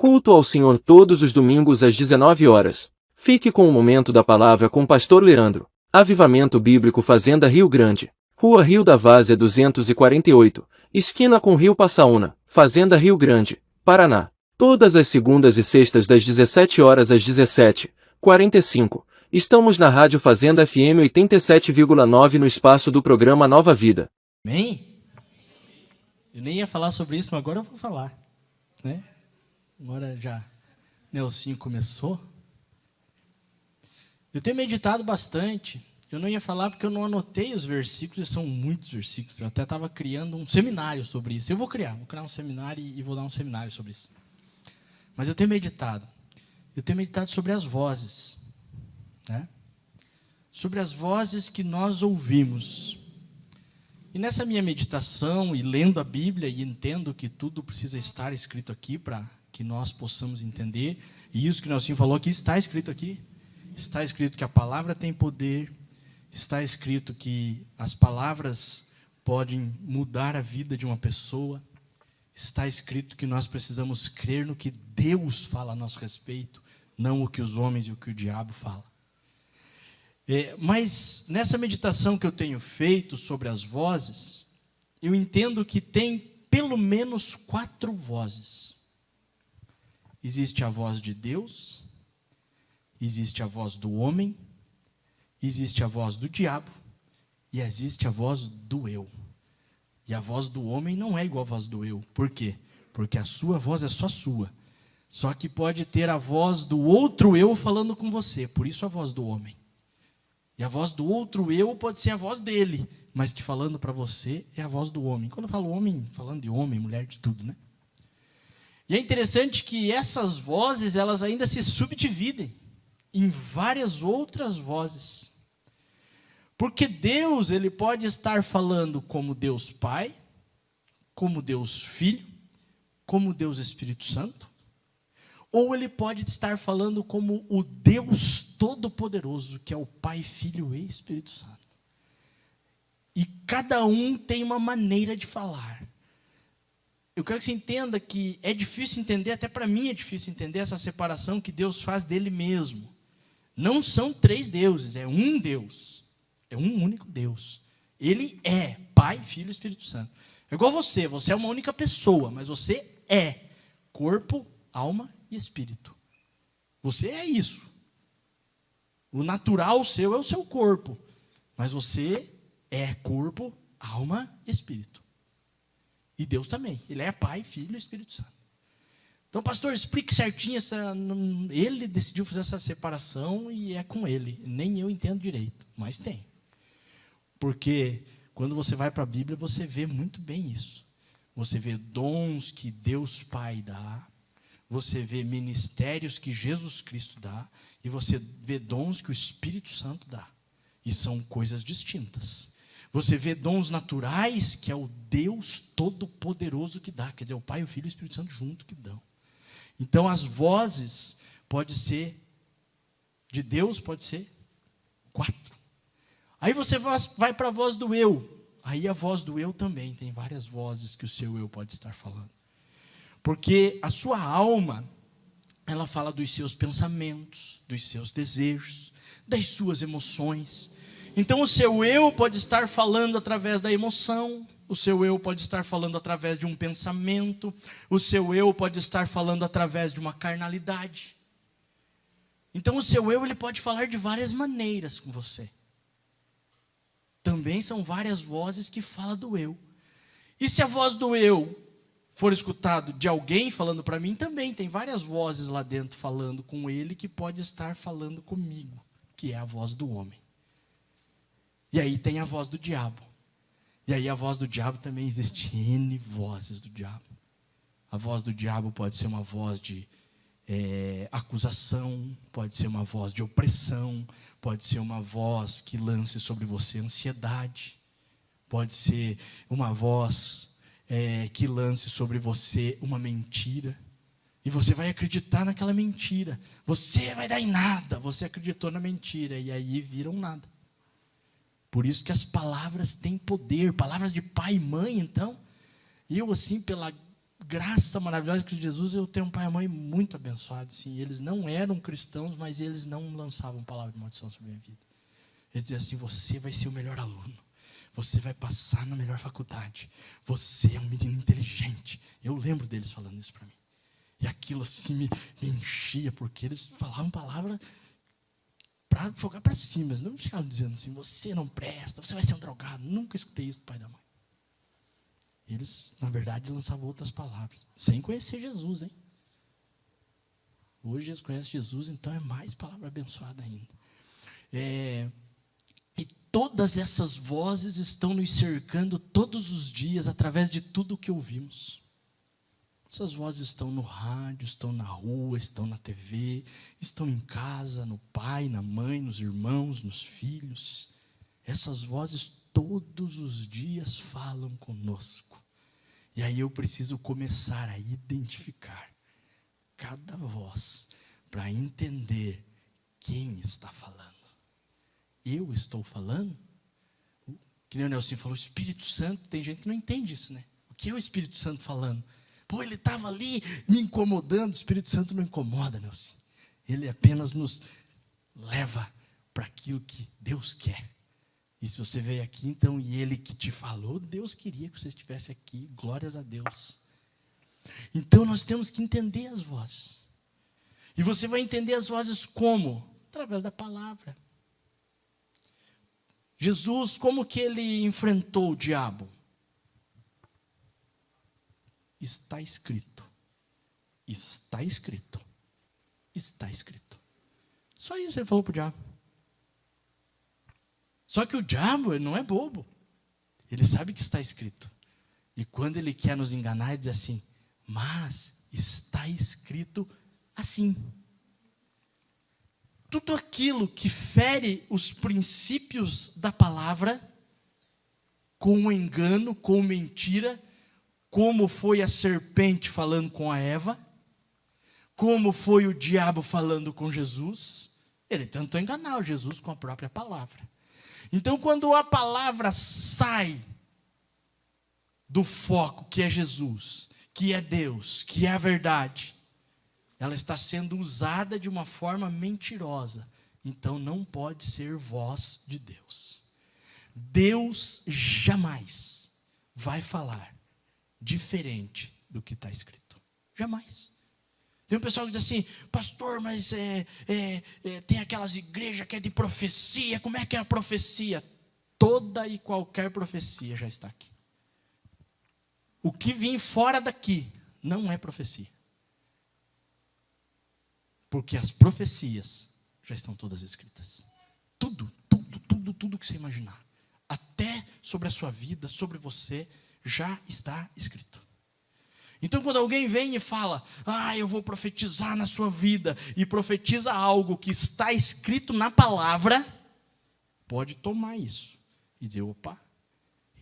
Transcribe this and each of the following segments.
Culto ao Senhor todos os domingos às 19 horas. Fique com o momento da palavra com o pastor Leandro. Avivamento Bíblico Fazenda Rio Grande. Rua Rio da Várzea 248, esquina com Rio Passaúna, Fazenda Rio Grande, Paraná. Todas as segundas e sextas das 17 horas às 17h45. Estamos na Rádio Fazenda FM 87,9 no espaço do programa Nova Vida. Amém? Eu nem ia falar sobre isso, mas agora eu vou falar, né? Agora já Nelsinho começou. Eu tenho meditado bastante. Eu não ia falar porque eu não anotei os versículos, e são muitos versículos. Eu até estava criando um seminário sobre isso. Vou criar um seminário e vou dar um seminário sobre isso. Mas eu tenho meditado. Eu tenho meditado sobre as vozes, né? Sobre as vozes que nós ouvimos. E nessa minha meditação e lendo a Bíblia, e entendo que tudo precisa estar escrito aqui para que nós possamos entender, e isso que o Nelsinho falou aqui está escrito aqui. Está escrito que a palavra tem poder, está escrito que as palavras podem mudar a vida de uma pessoa, está escrito que nós precisamos crer no que Deus fala a nosso respeito, não o que os homens e o que o diabo fala. Mas nessa meditação que eu tenho feito sobre as vozes, eu entendo que tem pelo menos 4 vozes. Existe a voz de Deus, existe a voz do homem, existe a voz do diabo e existe a voz do eu. E a voz do homem não é igual à voz do eu. Por quê? Porque a sua voz é só sua. Só que pode ter a voz do outro eu falando com você. Por isso a voz do homem. E a voz do outro eu pode ser a voz dele, mas que falando para você é a voz do homem. Quando eu falo homem, falando de homem, mulher, de tudo, né? E é interessante que essas vozes, elas ainda se subdividem em várias outras vozes. Porque Deus, ele pode estar falando como Deus Pai, como Deus Filho, como Deus Espírito Santo, ou ele pode estar falando como o Deus Todo-Poderoso, que é o Pai, Filho e Espírito Santo. E cada um tem uma maneira de falar. Eu quero que você entenda que é difícil entender, até para mim é difícil entender essa separação que Deus faz dele mesmo. Não são 3 deuses, é um Deus. É um único Deus. Ele é Pai, Filho e Espírito Santo. É igual você é uma única pessoa, mas você é corpo, alma e espírito. Você é isso. O natural seu é o seu corpo, mas você é corpo, alma e espírito. E Deus também. Ele é Pai, Filho e Espírito Santo. Então, pastor, explique certinho ele decidiu fazer essa separação e é com ele. Nem eu entendo direito, mas tem. Porque quando você vai para a Bíblia, você vê muito bem isso. Você vê dons que Deus Pai dá, você vê ministérios que Jesus Cristo dá, e você vê dons que o Espírito Santo dá. E são coisas distintas. Você vê dons naturais, que é o Deus Todo-Poderoso que dá. Quer dizer, o Pai, o Filho e o Espírito Santo junto que dão. Então, as vozes pode ser de Deus, pode ser 4. Aí você vai para a voz do eu. Aí a voz do eu também. Tem várias vozes que o seu eu pode estar falando. Porque a sua alma, ela fala dos seus pensamentos, dos seus desejos, das suas emoções. Então o seu eu pode estar falando através da emoção, o seu eu pode estar falando através de um pensamento, o seu eu pode estar falando através de uma carnalidade. Então o seu eu, ele pode falar de várias maneiras com você. Também são várias vozes que falam do eu. E se a voz do eu for escutado de alguém falando para mim, também tem várias vozes lá dentro falando com ele que pode estar falando comigo, que é a voz do homem. E aí tem a voz do diabo. E aí a voz do diabo também existe N vozes do diabo. A voz do diabo pode ser uma voz de acusação, pode ser uma voz de opressão, pode ser uma voz que lance sobre você ansiedade, pode ser uma voz que lance sobre você uma mentira, e você vai acreditar naquela mentira. Você vai dar em nada, você acreditou na mentira, e aí vira um nada. Por isso que as palavras têm poder, palavras de pai e mãe. Então, eu assim, pela graça maravilhosa que Jesus, eu tenho um pai e mãe muito abençoados. Sim, eles não eram cristãos, mas eles não lançavam palavra de maldição sobre a minha vida. Eles diziam assim: você vai ser o melhor aluno, você vai passar na melhor faculdade, você é um menino inteligente. Eu lembro deles falando isso para mim. E aquilo assim me enchia, porque eles falavam palavra para jogar para cima. Eles não ficavam dizendo assim: você não presta, você vai ser um drogado. Nunca escutei isso do pai e da mãe. Eles, na verdade, lançavam outras palavras, sem conhecer Jesus, hein? Hoje eles conhecem Jesus, então é mais palavra abençoada ainda. E todas essas vozes estão nos cercando todos os dias, através de tudo o que ouvimos. Essas vozes estão no rádio, estão na rua, estão na TV, estão em casa, no pai, na mãe, nos irmãos, nos filhos. Essas vozes todos os dias falam conosco. E aí eu preciso começar a identificar cada voz para entender quem está falando. Eu estou falando? Que nem o Nelson falou, Espírito Santo. Tem gente que não entende isso, né? O que é o Espírito Santo falando? Pô, ele estava ali me incomodando. O Espírito Santo não incomoda, Nelson. Ele apenas nos leva para aquilo que Deus quer. E se você veio aqui, então, e Ele que te falou, Deus queria que você estivesse aqui, glórias a Deus. Então, nós temos que entender as vozes. E você vai entender as vozes como? Através da palavra. Jesus, como que Ele enfrentou o diabo? Está escrito. Está escrito. Está escrito. Só isso Ele falou para o diabo. Só que o diabo, ele não é bobo. Ele sabe que está escrito. E quando ele quer nos enganar, ele diz assim: mas está escrito assim. Tudo aquilo que fere os princípios da palavra, com engano, com mentira, como foi a serpente falando com a Eva, como foi o diabo falando com Jesus, ele tentou enganar o Jesus com a própria palavra. Então, quando a palavra sai do foco que é Jesus, que é Deus, que é a verdade, ela está sendo usada de uma forma mentirosa. Então, não pode ser voz de Deus. Deus jamais vai falar diferente do que está escrito. Jamais. Tem um pessoal que diz assim: pastor, mas tem aquelas igrejas que é de profecia. Como é que é a profecia? Toda e qualquer profecia já está aqui. O que vir fora daqui não é profecia. Porque as profecias já estão todas escritas. Tudo que você imaginar. Até sobre a sua vida, sobre você, já está escrito. Então, quando alguém vem e fala: eu vou profetizar na sua vida, e profetiza algo que está escrito na palavra, pode tomar isso e dizer: opa,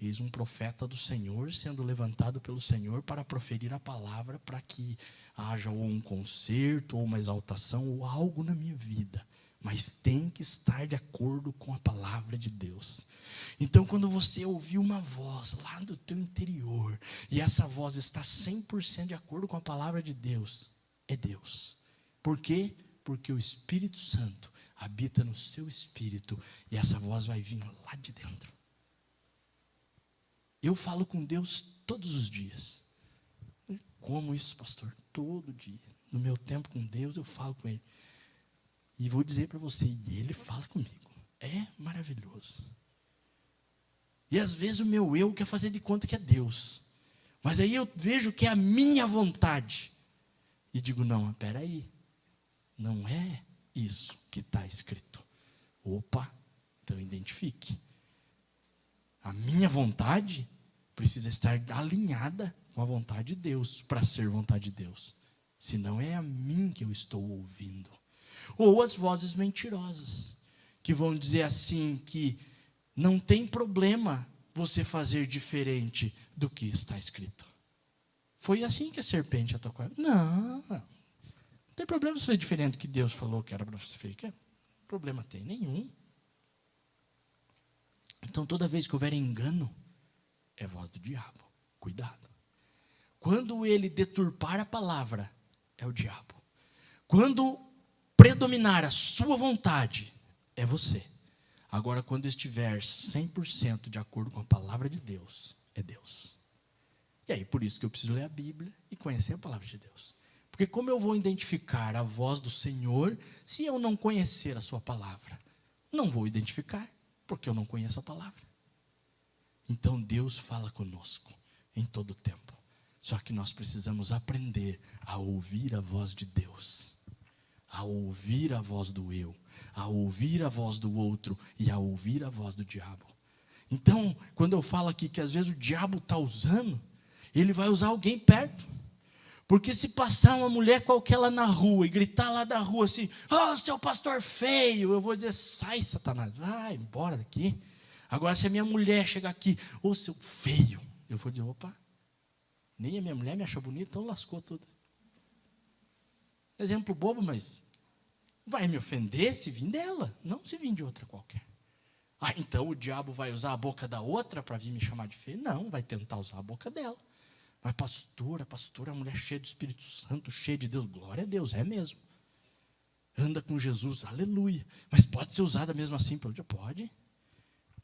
eis um profeta do Senhor sendo levantado pelo Senhor para proferir a palavra, para que haja ou um conserto, ou uma exaltação, ou algo na minha vida. Mas tem que estar de acordo com a palavra de Deus. Então, quando você ouvir uma voz lá do teu interior, e essa voz está 100% de acordo com a palavra de Deus, é Deus. Por quê? Porque o Espírito Santo habita no seu espírito, e essa voz vai vir lá de dentro. Eu falo com Deus todos os dias. Como isso, pastor? Todo dia. No meu tempo com Deus, eu falo com Ele. E vou dizer para você, e Ele fala comigo. É maravilhoso. E às vezes o meu eu quer fazer de conta que é Deus. Mas aí eu vejo que é a minha vontade. E digo: não, espera aí. Não é isso que está escrito. Opa, então identifique. A minha vontade precisa estar alinhada com a vontade de Deus, para ser vontade de Deus. Senão é a mim que eu estou ouvindo. Ou as vozes mentirosas, que vão dizer assim, que não tem problema você fazer diferente do que está escrito. Foi assim que a serpente atacou ela. Não tem problema você fazer diferente do que Deus falou que era para você fazer. Que problema tem? Nenhum. Então, toda vez que houver engano, é voz do diabo. Cuidado. Quando ele deturpar a palavra, é o diabo. Quando predominar a sua vontade, é você. Agora, quando estiver 100% de acordo com a palavra de Deus, é Deus. E aí, por isso que eu preciso ler a Bíblia e conhecer a palavra de Deus. Porque como eu vou identificar a voz do Senhor se eu não conhecer a sua palavra? Não vou identificar, porque eu não conheço a palavra. Então, Deus fala conosco em todo o tempo. Só que nós precisamos aprender a ouvir a voz de Deus, a ouvir a voz do eu, a ouvir a voz do outro e a ouvir a voz do diabo. Então, quando eu falo aqui que às vezes o diabo está usando, ele vai usar alguém perto. Porque se passar uma mulher qualquer lá na rua e gritar lá da rua assim, seu pastor feio, eu vou dizer, sai Satanás, vai embora daqui. Agora se a minha mulher chegar aqui, seu feio, eu vou dizer, opa, nem a minha mulher me acha bonita, então lascou tudo. Exemplo bobo, mas vai me ofender se vir dela, não se vir de outra qualquer. Então o diabo vai usar a boca da outra para vir me chamar de feio? Não, vai tentar usar a boca dela. Mas pastora, a mulher cheia do Espírito Santo, cheia de Deus, glória a Deus, é mesmo. Anda com Jesus, aleluia. Mas pode ser usada mesmo assim? Pode.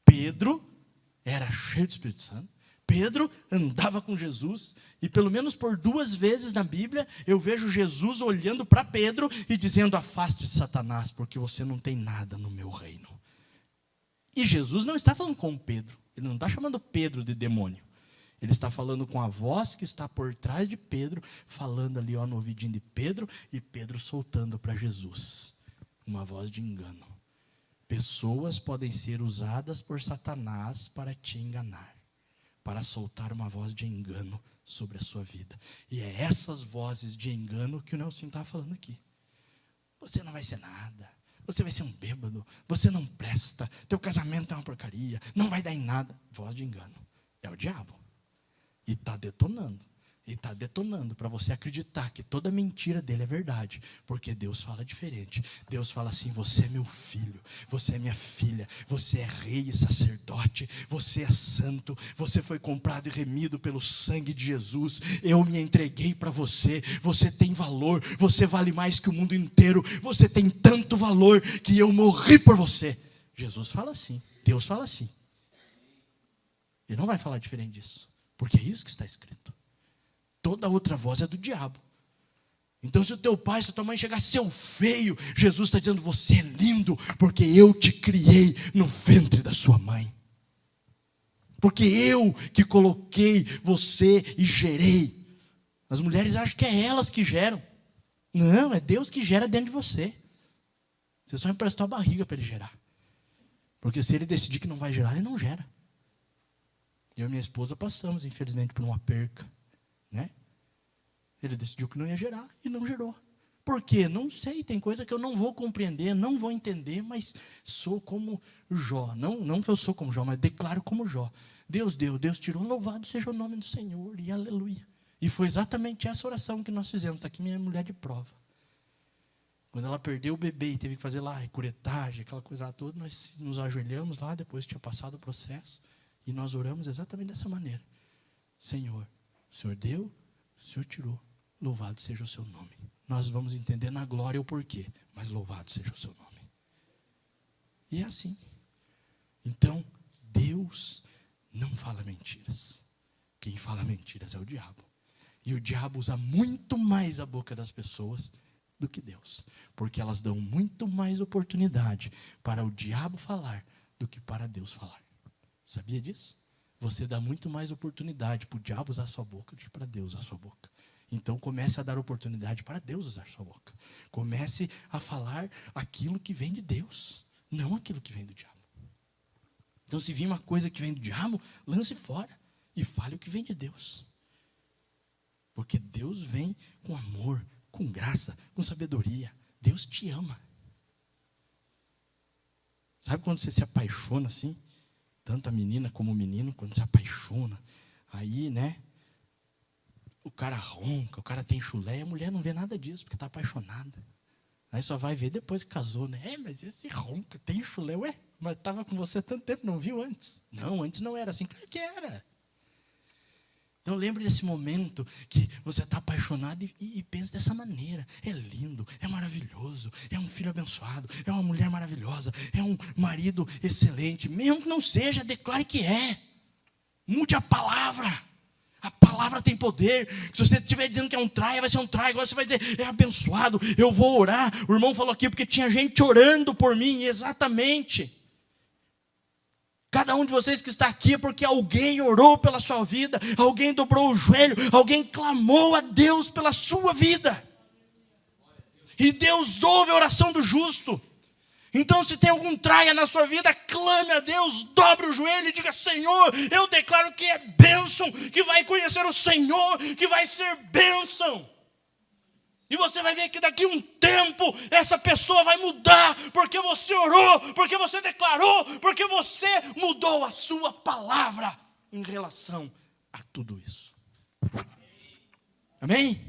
Pedro era cheio do Espírito Santo. Pedro andava com Jesus, e pelo menos por 2 vezes na Bíblia, eu vejo Jesus olhando para Pedro e dizendo, afaste-se, Satanás, porque você não tem nada no meu reino. E Jesus não está falando com Pedro, ele não está chamando Pedro de demônio. Ele está falando com a voz que está por trás de Pedro, falando ali no ouvidinho de Pedro, e Pedro soltando para Jesus. Uma voz de engano. Pessoas podem ser usadas por Satanás para te enganar, para soltar uma voz de engano sobre a sua vida. E é essas vozes de engano que o Nelson está falando aqui. Você não vai ser nada, você vai ser um bêbado, você não presta, teu casamento é uma porcaria, não vai dar em nada. Voz de engano. É o diabo. E está detonando para você acreditar que toda mentira dele é verdade, porque Deus fala diferente. Deus fala assim, você é meu filho, você é minha filha, você é rei e sacerdote, você é santo, você foi comprado e remido pelo sangue de Jesus, eu me entreguei para você, você tem valor, você vale mais que o mundo inteiro, você tem tanto valor que eu morri por você. Jesus fala assim, Deus fala assim. Ele não vai falar diferente disso, porque é isso que está escrito. Toda outra voz é do diabo. Então se o teu pai, se a tua mãe chegar, seu feio, Jesus está dizendo, você é lindo, porque eu te criei no ventre da sua mãe. Porque eu que coloquei você e gerei. As mulheres acham que é elas que geram. Não, é Deus que gera dentro de você. Você só emprestou a barriga para ele gerar. Porque se ele decidir que não vai gerar, ele não gera. Eu e minha esposa passamos, infelizmente, por uma perca. Né? Ele decidiu que não ia gerar e não gerou. Por quê? Não sei, tem coisa que eu não vou compreender, não vou entender, mas sou como Jó. Não que eu sou como Jó, mas declaro como Jó. Deus deu, Deus tirou, louvado seja o nome do Senhor, e aleluia. E foi exatamente essa oração que nós fizemos. Está aqui minha mulher de prova. Quando ela perdeu o bebê e teve que fazer lá curetagem, aquela coisa lá toda, nós nos ajoelhamos lá, depois que tinha passado o processo, e nós oramos exatamente dessa maneira. Senhor, o Senhor deu, o Senhor tirou, louvado seja o seu nome. Nós vamos entender na glória o porquê, mas louvado seja o seu nome. E é assim. Então, Deus não fala mentiras. Quem fala mentiras é o diabo. E o diabo usa muito mais a boca das pessoas do que Deus, porque elas dão muito mais oportunidade para o diabo falar do que para Deus falar. Sabia disso? Você dá muito mais oportunidade para o diabo usar a sua boca do que para Deus usar a sua boca. Então comece a dar oportunidade para Deus usar a sua boca. Comece a falar aquilo que vem de Deus, não aquilo que vem do diabo. Então se vir uma coisa que vem do diabo, lance fora e fale o que vem de Deus. Porque Deus vem com amor, com graça, com sabedoria. Deus te ama. Sabe quando você se apaixona assim? Tanto a menina como o menino, quando se apaixona, aí, né, o cara ronca, o cara tem chulé, e a mulher não vê nada disso, porque está apaixonada. Aí só vai ver depois que casou, né? Mas esse ronca, tem chulé, mas estava com você tanto tempo, não viu antes? Não, antes não era assim, claro que era. Então lembre desse momento que você está apaixonado e pensa dessa maneira. É lindo, é maravilhoso, é um filho abençoado, é uma mulher maravilhosa, é um marido excelente. Mesmo que não seja, declare que é. Mude a palavra. A palavra tem poder. Se você estiver dizendo que é um traia, vai ser um traia. Agora você vai dizer, é abençoado, eu vou orar. O irmão falou aqui porque tinha gente orando por mim. Exatamente. Cada um de vocês que está aqui é porque alguém orou pela sua vida, alguém dobrou o joelho, alguém clamou a Deus pela sua vida. E Deus ouve a oração do justo. Então, se tem algum traia na sua vida, clame a Deus, dobre o joelho e diga: Senhor, eu declaro que é bênção, que vai conhecer o Senhor, que vai ser bênção. E você vai ver que daqui a um tempo, essa pessoa vai mudar, porque você orou, porque você declarou, porque você mudou a sua palavra em relação a tudo isso. Amém?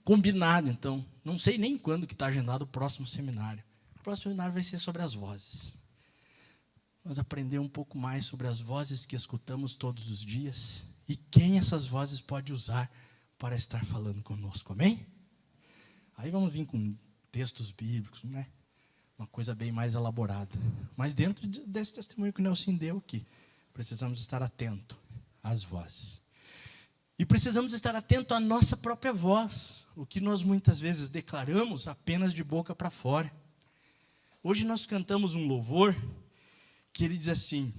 Combinado, então. Não sei nem quando que está agendado o próximo seminário. O próximo seminário vai ser sobre as vozes. Vamos aprender um pouco mais sobre as vozes que escutamos todos os dias e quem essas vozes pode usar para estar falando conosco, amém? Aí vamos vir com textos bíblicos, né? Uma coisa bem mais elaborada. Mas dentro desse testemunho que o Nelson deu aqui, precisamos estar atentos às vozes. E precisamos estar atentos à nossa própria voz, o que nós muitas vezes declaramos apenas de boca para fora. Hoje nós cantamos um louvor que ele diz assim: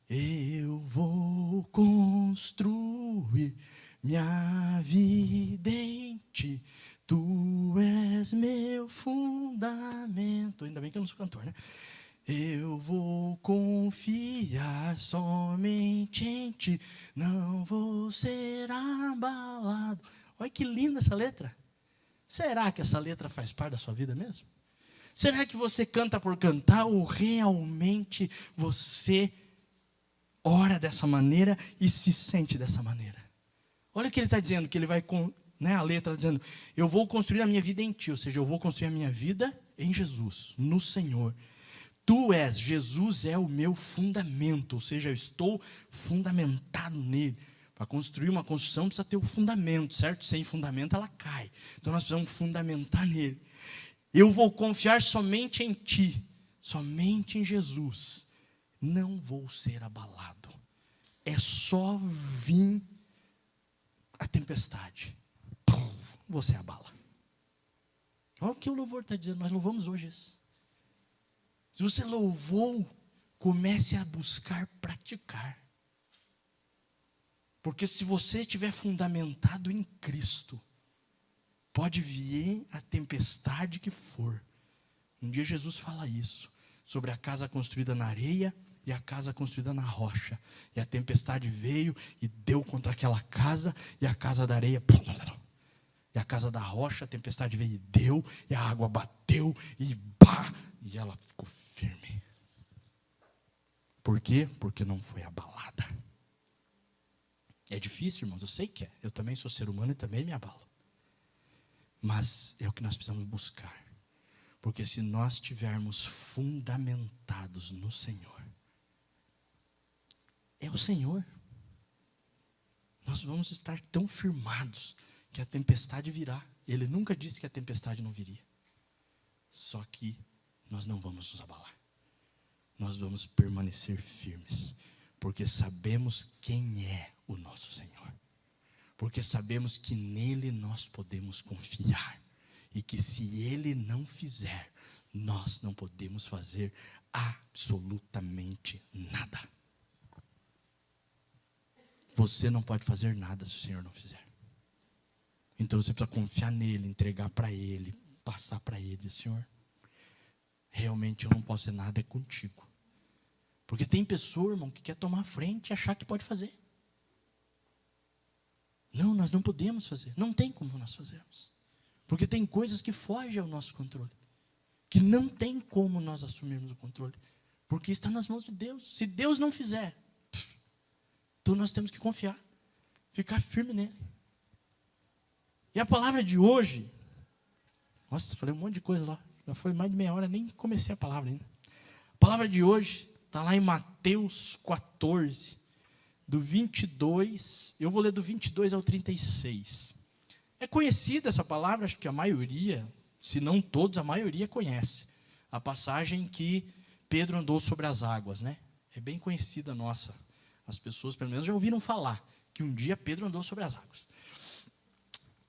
eu vou construir minha vida em ti, tu és meu fundamento. Ainda bem que eu não sou cantor, né? Eu vou confiar somente em ti, não vou ser abalado. Olha que linda essa letra. Será que essa letra faz parte da sua vida mesmo? Será que você canta por cantar ou realmente você ora dessa maneira e se sente dessa maneira? Olha o que ele está dizendo, que ele vai, a letra dizendo, eu vou construir a minha vida em ti, ou seja, eu vou construir a minha vida em Jesus, no Senhor. Tu és, Jesus é o meu fundamento, ou seja, eu estou fundamentado nele. Para construir uma construção precisa ter o fundamento, certo? Sem fundamento ela cai. Então nós precisamos fundamentar nele. Eu vou confiar somente em ti, somente em Jesus. Não vou ser abalado. É só vir a tempestade. Pum, você abala. Olha o que o louvor está dizendo, nós louvamos hoje isso. Se você louvou, comece a buscar praticar. Porque se você estiver fundamentado em Cristo, pode vir a tempestade que for. Um dia Jesus fala isso, sobre a casa construída na areia e a casa construída na rocha. E a tempestade veio e deu contra aquela casa, e a casa da areia... E a casa da rocha, a tempestade veio e deu, e a água bateu, e pá, e ela ficou firme. Por quê? Porque não foi abalada. É difícil, irmãos, eu sei que é. Eu também sou ser humano e também me abalo. Mas é o que nós precisamos buscar. Porque se nós estivermos fundamentados no Senhor, é o Senhor. Nós vamos estar tão firmados que a tempestade virá. Ele nunca disse que a tempestade não viria. Só que nós não vamos nos abalar. Nós vamos permanecer firmes. Porque sabemos quem é o nosso Senhor. Porque sabemos que nele nós podemos confiar. E que se ele não fizer, nós não podemos fazer absolutamente nada. Você não pode fazer nada se o Senhor não fizer. Então você precisa confiar nele, entregar para ele, passar para ele, dizer, Senhor, realmente eu não posso fazer nada, é contigo. Porque tem pessoa, irmão, que quer tomar a frente e achar que pode fazer. Não, nós não podemos fazer, não tem como nós fazermos. Porque tem coisas que fogem ao nosso controle, que não tem como nós assumirmos o controle, porque está nas mãos de Deus. Se Deus não fizer, então nós temos que confiar, ficar firme nele. E a palavra de hoje, nossa, falei um monte de coisa lá, já foi mais de meia hora, nem comecei a palavra ainda. A palavra de hoje está lá em Mateus 14, do 22, eu vou ler do 22 ao 36. É conhecida essa palavra, acho que a maioria, se não todos, a maioria conhece. A passagem que Pedro andou sobre as águas, né? É bem conhecida nossa. As pessoas, pelo menos, já ouviram falar que um dia Pedro andou sobre as águas.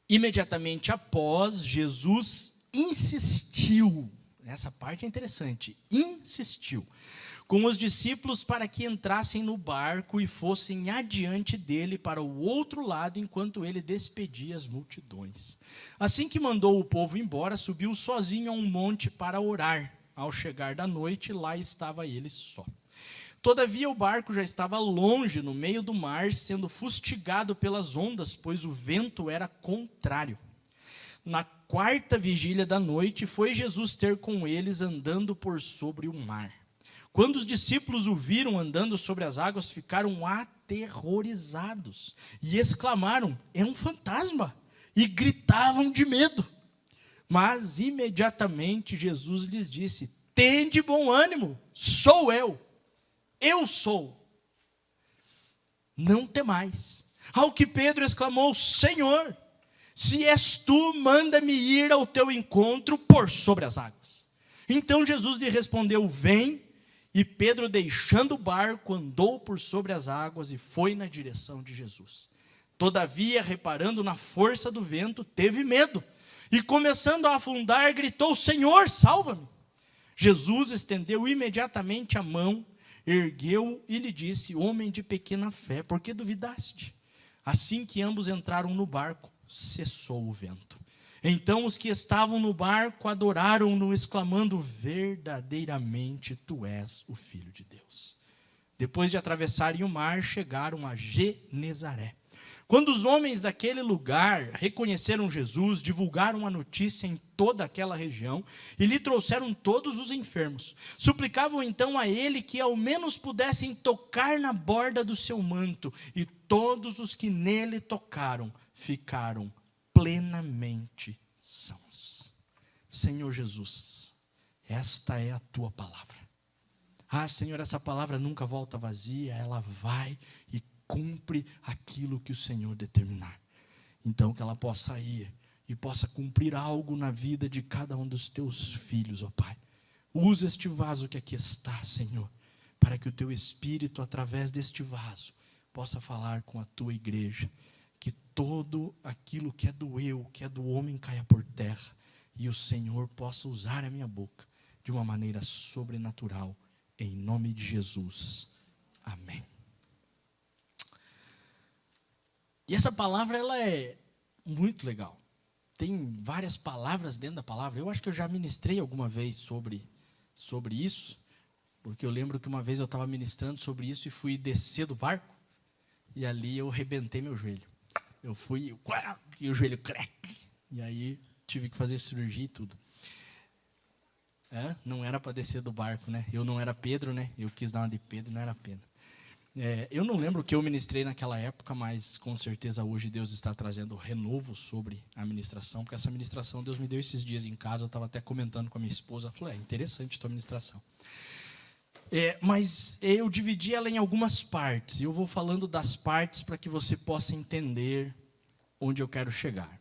Imediatamente após, Jesus insistiu, essa parte é interessante, insistiu, com os discípulos para que entrassem no barco e fossem adiante dele para o outro lado, enquanto ele despedia as multidões. Assim que mandou o povo embora, subiu sozinho a um monte para orar. Ao chegar da noite, lá estava ele só. Todavia o barco já estava longe, no meio do mar, sendo fustigado pelas ondas, pois o vento era contrário. Na quarta vigília da noite, foi Jesus ter com eles andando por sobre o mar. Quando os discípulos o viram andando sobre as águas, ficaram aterrorizados e exclamaram: é um fantasma! E gritavam de medo. Mas imediatamente Jesus lhes disse: tende bom ânimo, sou eu sou. Não temais. Ao que Pedro exclamou: Senhor, se és tu, manda-me ir ao teu encontro por sobre as águas. Então Jesus lhe respondeu: vem. E Pedro, deixando o barco, andou por sobre as águas e foi na direção de Jesus. Todavia, reparando na força do vento, teve medo. E começando a afundar, gritou: Senhor, salva-me. Jesus estendeu imediatamente a mão, ergueu e lhe disse: homem de pequena fé, por que duvidaste? Assim que ambos entraram no barco, cessou o vento. Então os que estavam no barco adoraram-no, exclamando: verdadeiramente tu és o Filho de Deus. Depois de atravessarem o mar, chegaram a Genezaré. Quando os homens daquele lugar reconheceram Jesus, divulgaram a notícia em toda aquela região e lhe trouxeram todos os enfermos. Suplicavam então a ele que ao menos pudessem tocar na borda do seu manto, e todos os que nele tocaram ficaram plenamente sãos. Senhor Jesus, esta é a tua palavra. Ah, Senhor, essa palavra nunca volta vazia, ela vai e cumpre aquilo que o Senhor determinar. Então que ela possa ir e possa cumprir algo na vida de cada um dos teus filhos, ó Pai. Usa este vaso que aqui está, Senhor, para que o teu Espírito, através deste vaso, possa falar com a tua igreja. Que todo aquilo que é do eu, que é do homem, caia por terra, e o Senhor possa usar a minha boca de uma maneira sobrenatural, em nome de Jesus. Amém. E essa palavra, ela é muito legal. Tem várias palavras dentro da palavra. Eu acho que eu já ministrei alguma vez sobre isso, porque eu lembro que uma vez eu estava ministrando sobre isso e fui descer do barco, e ali eu arrebentei meu joelho. Eu fui, e o joelho crack, e aí tive que fazer cirurgia e tudo. Não era para descer do barco, né? Eu não era Pedro, né? Eu quis dar uma de Pedro, não era pena. Eu não lembro o que eu ministrei naquela época, mas com certeza hoje Deus está trazendo renovo sobre a ministração, porque essa ministração Deus me deu esses dias em casa, eu estava até comentando com a minha esposa, ela falou: interessante a tua ministração. Mas eu dividi ela em algumas partes, e eu vou falando das partes para que você possa entender onde eu quero chegar.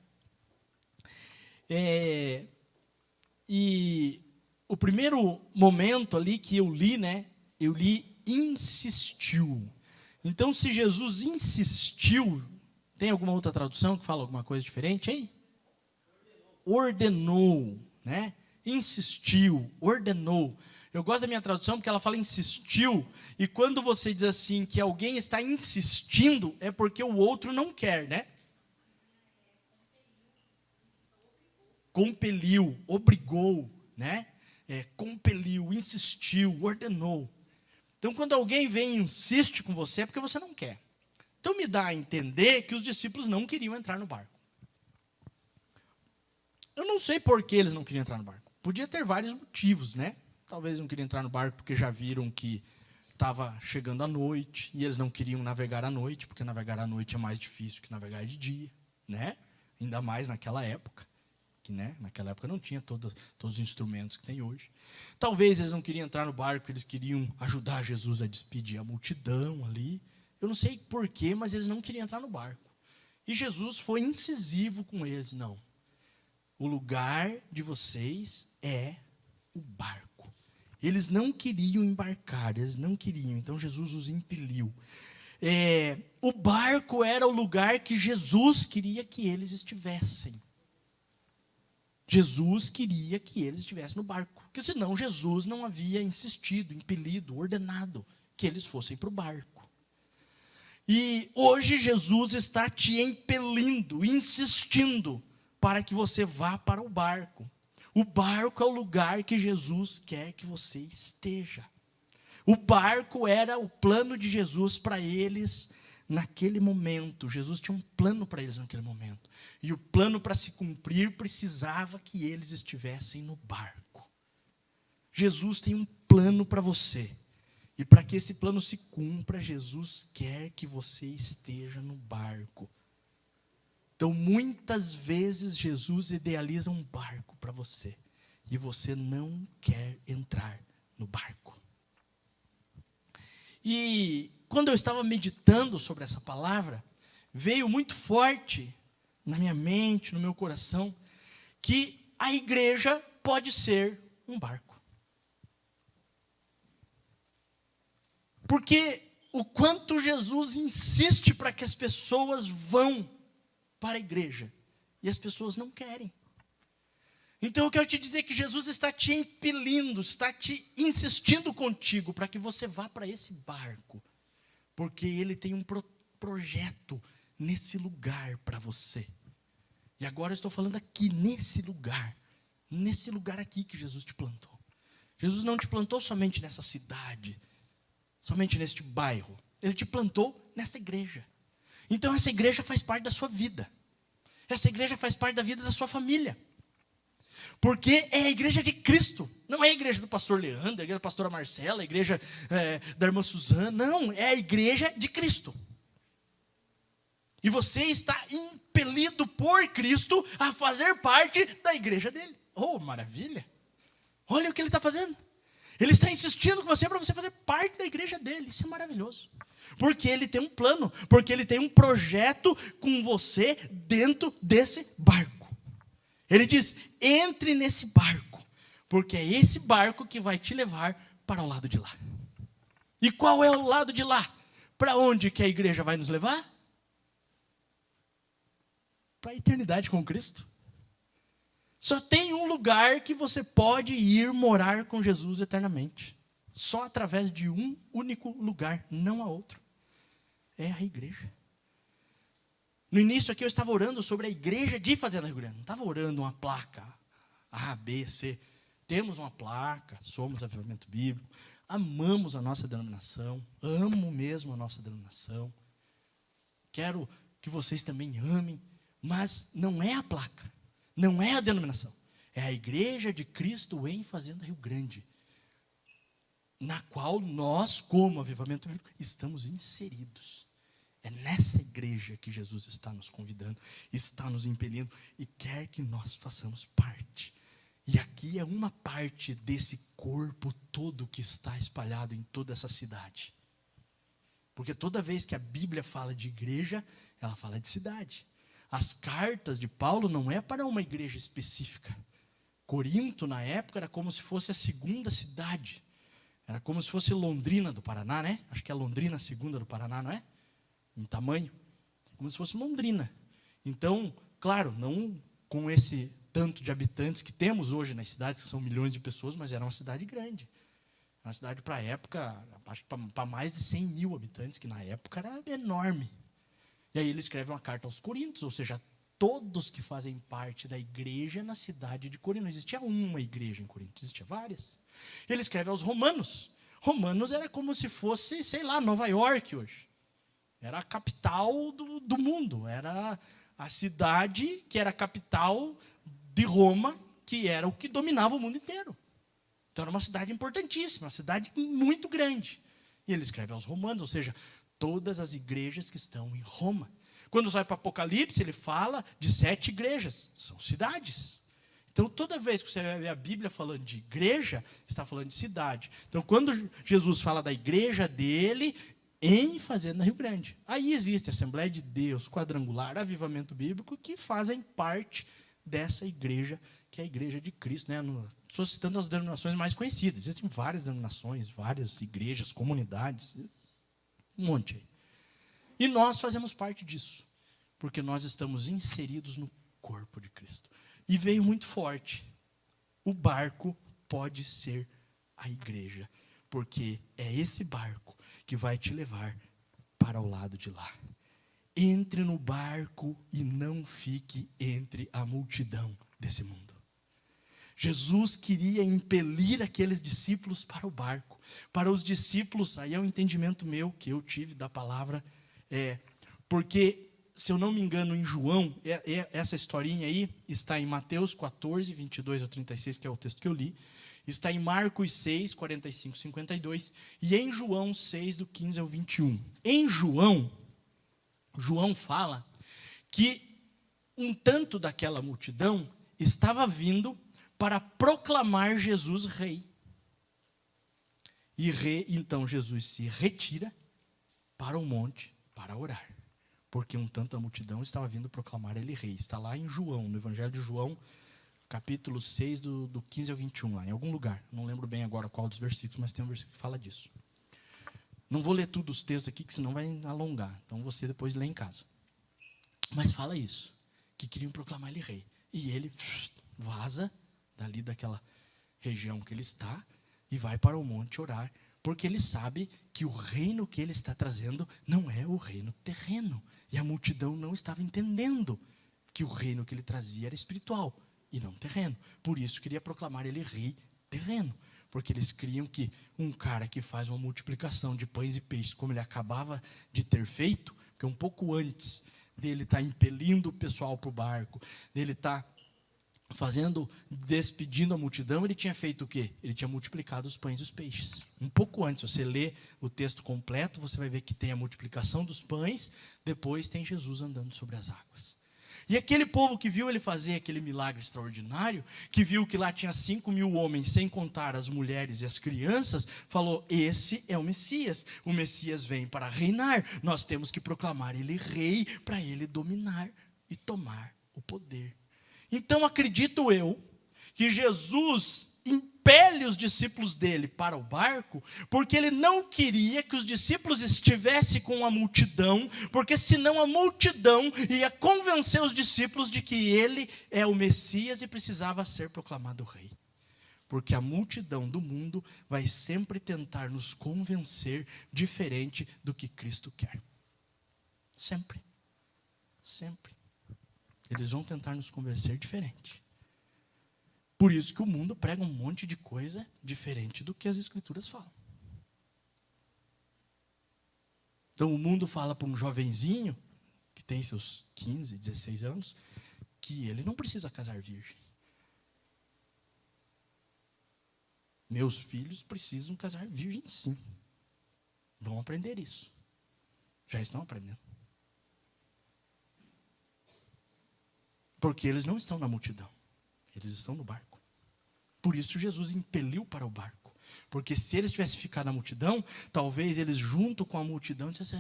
E o primeiro momento ali que eu li, né? Eu li insistiu. Então, se Jesus insistiu, tem alguma outra tradução que fala alguma coisa diferente aí? Ordenou, né? Insistiu, ordenou. Eu gosto da minha tradução porque ela fala insistiu, e quando você diz assim que alguém está insistindo, é porque o outro não quer, né? Compeliu, obrigou, né? Compeliu, insistiu, ordenou. Então, quando alguém vem e insiste com você, é porque você não quer. Então, me dá a entender que os discípulos não queriam entrar no barco. Eu não sei por que eles não queriam entrar no barco. Podia ter vários motivos, né? Talvez não queriam entrar no barco porque já viram que estava chegando a noite, e eles não queriam navegar à noite, porque navegar à noite é mais difícil que navegar de dia, né? Ainda mais naquela época. Né? Naquela época não tinha todos os instrumentos que tem hoje. Talvez eles não queriam entrar no barco, eles queriam ajudar Jesus a despedir a multidão ali, Eu não sei porquê, mas eles não queriam entrar no barco. E Jesus foi incisivo com eles. Não. O lugar de vocês é o barco. Eles não queriam embarcar, eles não queriam. Então Jesus os impeliu. O barco era o lugar que Jesus queria que eles estivessem. Jesus queria que eles estivessem no barco. Porque senão Jesus não havia insistido, impelido, ordenado que eles fossem para o barco. E hoje Jesus está te impelindo, insistindo para que você vá para o barco. O barco é o lugar que Jesus quer que você esteja. O barco era o plano de Jesus para eles naquele momento. Jesus tinha um plano para eles naquele momento. E o plano para se cumprir precisava que eles estivessem no barco. Jesus tem um plano para você. E para que esse plano se cumpra, Jesus quer que você esteja no barco. Então, muitas vezes, Jesus idealiza um barco para você. E você não quer entrar no barco. E quando eu estava meditando sobre essa palavra, veio muito forte na minha mente, no meu coração, que a igreja pode ser um barco. Porque o quanto Jesus insiste para que as pessoas vão para a igreja, e as pessoas não querem. Então eu quero te dizer que Jesus está te impelindo, está te insistindo contigo para que você vá para esse barco, porque Ele tem um projeto nesse lugar para você. E agora eu estou falando aqui, nesse lugar aqui que Jesus te plantou. Jesus não te plantou somente nessa cidade, somente neste bairro. Ele te plantou nessa igreja. Então essa igreja faz parte da sua vida. Essa igreja faz parte da vida da sua família. Porque é a igreja de Cristo. Não é a igreja do pastor Leandro, a igreja da pastora Marcela, a igreja da irmã Suzana. Não, é a igreja de Cristo. E você está impelido por Cristo a fazer parte da igreja dele. Oh, maravilha! Olha o que ele está fazendo. Ele está insistindo com você para você fazer parte da igreja dele. Isso é maravilhoso. Porque ele tem um plano, porque ele tem um projeto com você dentro desse barco. Ele diz, entre nesse barco, porque é esse barco que vai te levar para o lado de lá. E qual é o lado de lá? Para onde que a igreja vai nos levar? Para a eternidade com Cristo. Só tem um lugar que você pode ir morar com Jesus eternamente. Só através de um único lugar, não há outro. É a igreja. No início aqui eu estava orando sobre a igreja de Fazenda Rio Grande. Não estava orando uma placa A, B, C. Temos uma placa, somos Avivamento Bíblico. Amamos a nossa denominação. Amo mesmo a nossa denominação. Quero que vocês também amem. Mas não é a placa. Não é a denominação. É a igreja de Cristo em Fazenda Rio Grande. Na qual nós, como Avivamento Bíblico, estamos inseridos. É nessa igreja que Jesus está nos convidando, está nos impelindo e quer que nós façamos parte. E aqui é uma parte desse corpo todo que está espalhado em toda essa cidade. Porque toda vez que a Bíblia fala de igreja, ela fala de cidade. As cartas de Paulo não é para uma igreja específica. Corinto, na época, era como se fosse a segunda cidade. Era como se fosse Londrina do Paraná, né? Acho que é Londrina a segunda do Paraná, não é? Em tamanho. Como se fosse Londrina. Então, claro, não com esse tanto de habitantes que temos hoje nas cidades, que são milhões de pessoas, mas era uma cidade grande. Uma cidade para a época, acho que para mais de 100 mil habitantes, que na época era enorme. E aí ele escreve uma carta aos Coríntios, ou seja, todos que fazem parte da igreja na cidade de Corinto. Não existia uma igreja em Corinto, existia várias. Ele escreve aos Romanos. Romanos era como se fosse, sei lá, Nova York hoje. Era a capital do mundo. Era a cidade que era a capital de Roma, que era o que dominava o mundo inteiro. Então era uma cidade importantíssima, uma cidade muito grande. E ele escreve aos Romanos, ou seja, todas as igrejas que estão em Roma. Quando vai para Apocalipse, ele fala de 7 igrejas, são cidades. Então, toda vez que você vai ver a Bíblia falando de igreja, está falando de cidade. Então, quando Jesus fala da igreja dele, em Fazenda Rio Grande. Aí existe a Assembleia de Deus, Quadrangular, Avivamento Bíblico, que fazem parte dessa igreja, que é a Igreja de Cristo. Estou citando as denominações mais conhecidas. Existem várias denominações, várias igrejas, comunidades, um monte aí. E nós fazemos parte disso, porque nós estamos inseridos no corpo de Cristo. E veio muito forte. O barco pode ser a igreja, porque é esse barco que vai te levar para o lado de lá. Entre no barco e não fique entre a multidão desse mundo. Jesus queria impelir aqueles discípulos para o barco. Para os discípulos, aí é um entendimento meu que eu tive da palavra, porque, se eu não me engano, em João, essa historinha aí está em Mateus 14, 22 ao 36, que é o texto que eu li, está em Marcos 6, 45, 52, e em João 6, do 15 ao 21. Em João fala que um tanto daquela multidão estava vindo para proclamar Jesus rei. Então Jesus se retira para o monte para orar, porque um tanto da multidão estava vindo proclamar ele rei. Está lá em João, no Evangelho de João, capítulo 6, do 15 ao 21, lá, em algum lugar. Não lembro bem agora qual dos versículos, mas tem um versículo que fala disso. Não vou ler tudo os textos aqui, que senão vai alongar. Então você depois lê em casa. Mas fala isso, que queriam proclamar ele rei. E ele vaza dali daquela região que ele está e vai para o monte orar, porque ele sabe que o reino que ele está trazendo não é o reino terreno. E a multidão não estava entendendo que o reino que ele trazia era espiritual e não terreno. Por isso queria proclamar ele rei terreno, porque eles criam que um cara que faz uma multiplicação de pães e peixes, como ele acabava de ter feito, porque um pouco antes dele estar impelindo o pessoal para o barco, dele estar despedindo a multidão, ele tinha feito o quê? Ele tinha multiplicado os pães e os peixes. Um pouco antes, você lê o texto completo, você vai ver que tem a multiplicação dos pães, depois tem Jesus andando sobre as águas. E aquele povo que viu ele fazer aquele milagre extraordinário, que viu que lá tinha 5.000 homens, sem contar as mulheres e as crianças, falou: esse é o Messias vem para reinar, nós temos que proclamar ele rei, para ele dominar e tomar o poder. Então acredito eu, que Jesus impele os discípulos dele para o barco, porque ele não queria que os discípulos estivessem com a multidão, porque senão a multidão ia convencer os discípulos de que ele é o Messias e precisava ser proclamado rei. Porque a multidão do mundo vai sempre tentar nos convencer diferente do que Cristo quer. Sempre. Sempre. Eles vão tentar nos convencer diferente. Por isso que o mundo prega um monte de coisa diferente do que as Escrituras falam. Então o mundo fala para um jovenzinho, que tem seus 15, 16 anos, que ele não precisa casar virgem. Meus filhos precisam casar virgem, sim. Vão aprender isso. Já estão aprendendo. Porque eles não estão na multidão. Eles estão no barco. Por isso Jesus impeliu para o barco. Porque se eles tivessem ficado na multidão, talvez eles junto com a multidão dissessem: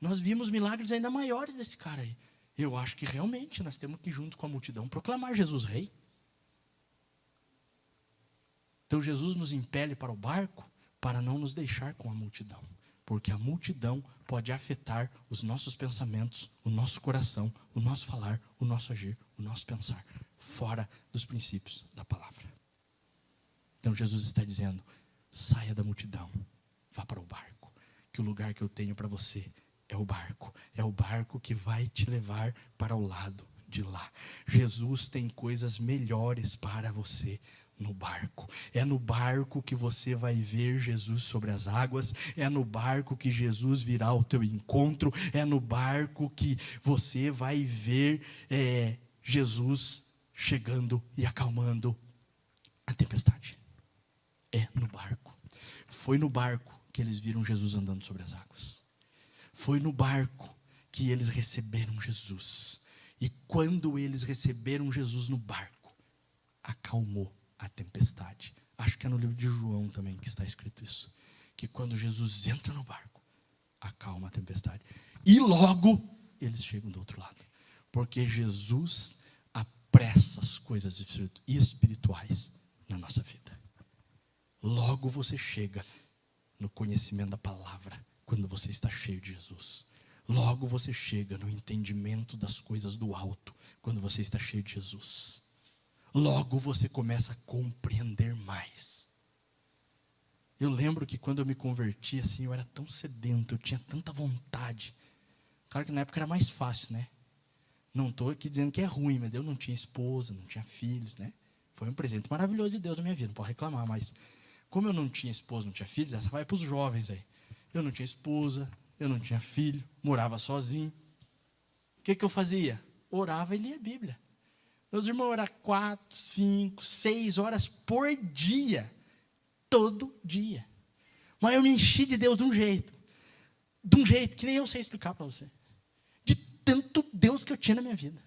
nós vimos milagres ainda maiores desse cara aí. Eu acho que realmente nós temos que, junto com a multidão, proclamar Jesus rei. Então Jesus nos impele para o barco para não nos deixar com a multidão. Porque a multidão pode afetar os nossos pensamentos, o nosso coração, o nosso falar, o nosso agir, o nosso pensar, fora dos princípios da palavra. Então Jesus está dizendo: saia da multidão, vá para o barco, que o lugar que eu tenho para você é o barco que vai te levar para o lado de lá. Jesus tem coisas melhores para você no barco. É no barco que você vai ver Jesus sobre as águas, é no barco que Jesus virá ao teu encontro, é no barco que você vai ver Jesus chegando e acalmando a tempestade. É no barco. Foi no barco que eles viram Jesus andando sobre as águas. Foi no barco que eles receberam Jesus. E quando eles receberam Jesus no barco, acalmou a tempestade. Acho que é no livro de João também que está escrito isso. Que quando Jesus entra no barco, acalma a tempestade. E logo eles chegam do outro lado. Porque Jesus apressa as coisas espirituais na nossa vida. Logo você chega no conhecimento da palavra, quando você está cheio de Jesus. Logo você chega no entendimento das coisas do alto, quando você está cheio de Jesus. Logo você começa a compreender mais. Eu lembro que quando eu me converti, assim, eu era tão sedento, eu tinha tanta vontade. Claro que na época era mais fácil, né? Não estou aqui dizendo que é ruim, mas eu não tinha esposa, não tinha filhos, né? Foi um presente maravilhoso de Deus na minha vida, não posso reclamar, mas como eu não tinha esposa, não tinha filhos, essa vai para os jovens aí. Eu não tinha esposa, eu não tinha filho, morava sozinho. O que eu fazia? Orava e lia a Bíblia. Meus irmãos, era 4, 5, 6 horas por dia. Todo dia. Mas eu me enchi de Deus de um jeito que nem eu sei explicar para você. De tanto Deus que eu tinha na minha vida.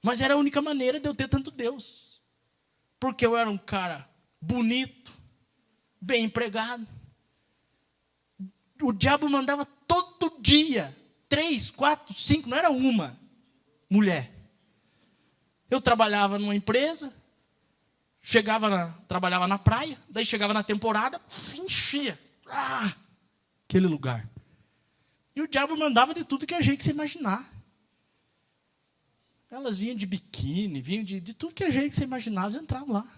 Mas era a única maneira de eu ter tanto Deus. Porque eu era um cara bonito, bem empregado. O diabo mandava todo dia 3, 4, 5, não era uma mulher. Eu trabalhava numa empresa, trabalhava na praia, daí chegava na temporada, enchia aquele lugar. E o diabo mandava de tudo que a gente se imaginar. Elas vinham de biquíni, vinham de tudo que a gente se imaginar, elas entravam lá.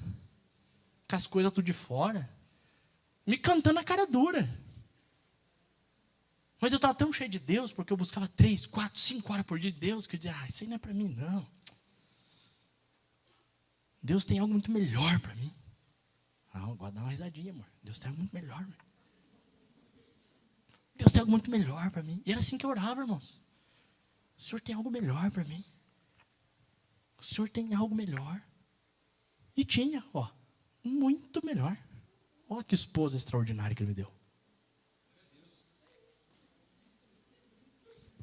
Com as coisas tudo de fora. Me cantando a cara dura. Mas eu estava tão cheio de Deus, porque eu buscava 3, 4, 5 horas por dia de Deus, que eu dizia, isso aí não é para mim, não. Deus tem algo muito melhor para mim. Agora dá uma risadinha, amor. Deus tem algo muito melhor. Amor. Deus tem algo muito melhor para mim. E era assim que eu orava, irmãos. O Senhor tem algo melhor para mim. O Senhor tem algo melhor. E tinha, muito melhor. Olha que esposa extraordinária que Ele me deu.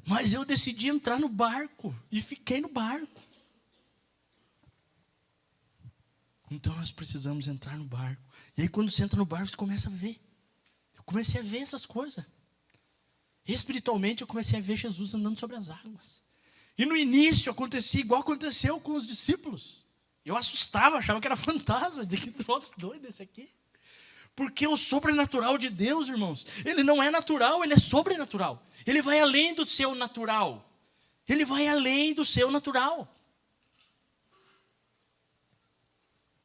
Mas eu decidi entrar no barco. E fiquei no barco. Então nós precisamos entrar no barco. E aí quando você entra no barco, você começa a ver. Eu comecei a ver essas coisas. Espiritualmente eu comecei a ver Jesus andando sobre as águas. E no início acontecia igual aconteceu com os discípulos. Eu assustava, achava que era fantasma. De que troço doido esse aqui. Porque o sobrenatural de Deus, irmãos, ele não é natural, ele é sobrenatural. Ele vai além do seu natural. Ele vai além do seu natural.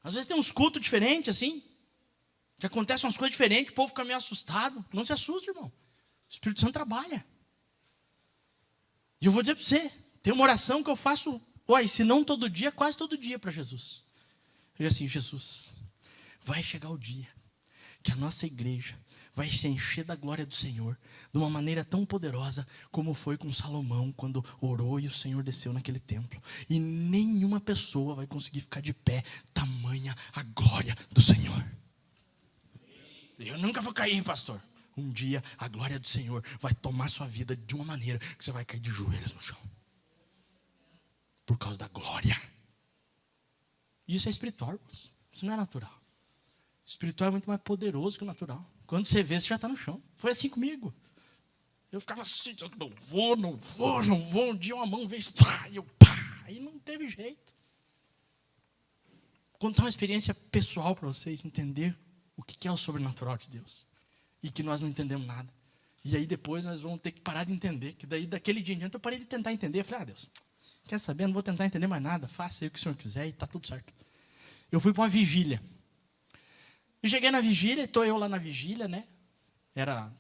Às vezes tem uns cultos diferentes, assim, que acontecem umas coisas diferentes, o povo fica meio assustado. Não se assuste, irmão. O Espírito Santo trabalha. E eu vou dizer para você, tem uma oração que eu faço, se não todo dia, quase todo dia para Jesus. Eu digo assim, Jesus, vai chegar o dia que a nossa igreja vai se encher da glória do Senhor, de uma maneira tão poderosa, como foi com Salomão, quando orou e o Senhor desceu naquele templo. E nenhuma pessoa vai conseguir ficar de pé, tamanha a glória do Senhor. Eu nunca vou cair, pastor. Um dia a glória do Senhor vai tomar sua vida de uma maneira que você vai cair de joelhos no chão. Por causa da glória. Isso é espiritual, isso não é natural. O espiritual é muito mais poderoso que o natural. Quando você vê, você já está no chão. Foi assim comigo. Eu ficava assim, não vou. Um dia uma mão veio, e eu, pá. Aí não teve jeito. Vou contar uma experiência pessoal para vocês entenderem o que é o sobrenatural de Deus. E que nós não entendemos nada. E aí depois nós vamos ter que parar de entender. Que daí daquele dia em diante eu parei de tentar entender. Eu falei, Deus, quer saber? Não vou tentar entender mais nada. Faça aí o que o Senhor quiser e está tudo certo. Eu fui para uma vigília. E cheguei na vigília, estou eu lá na vigília, né? Era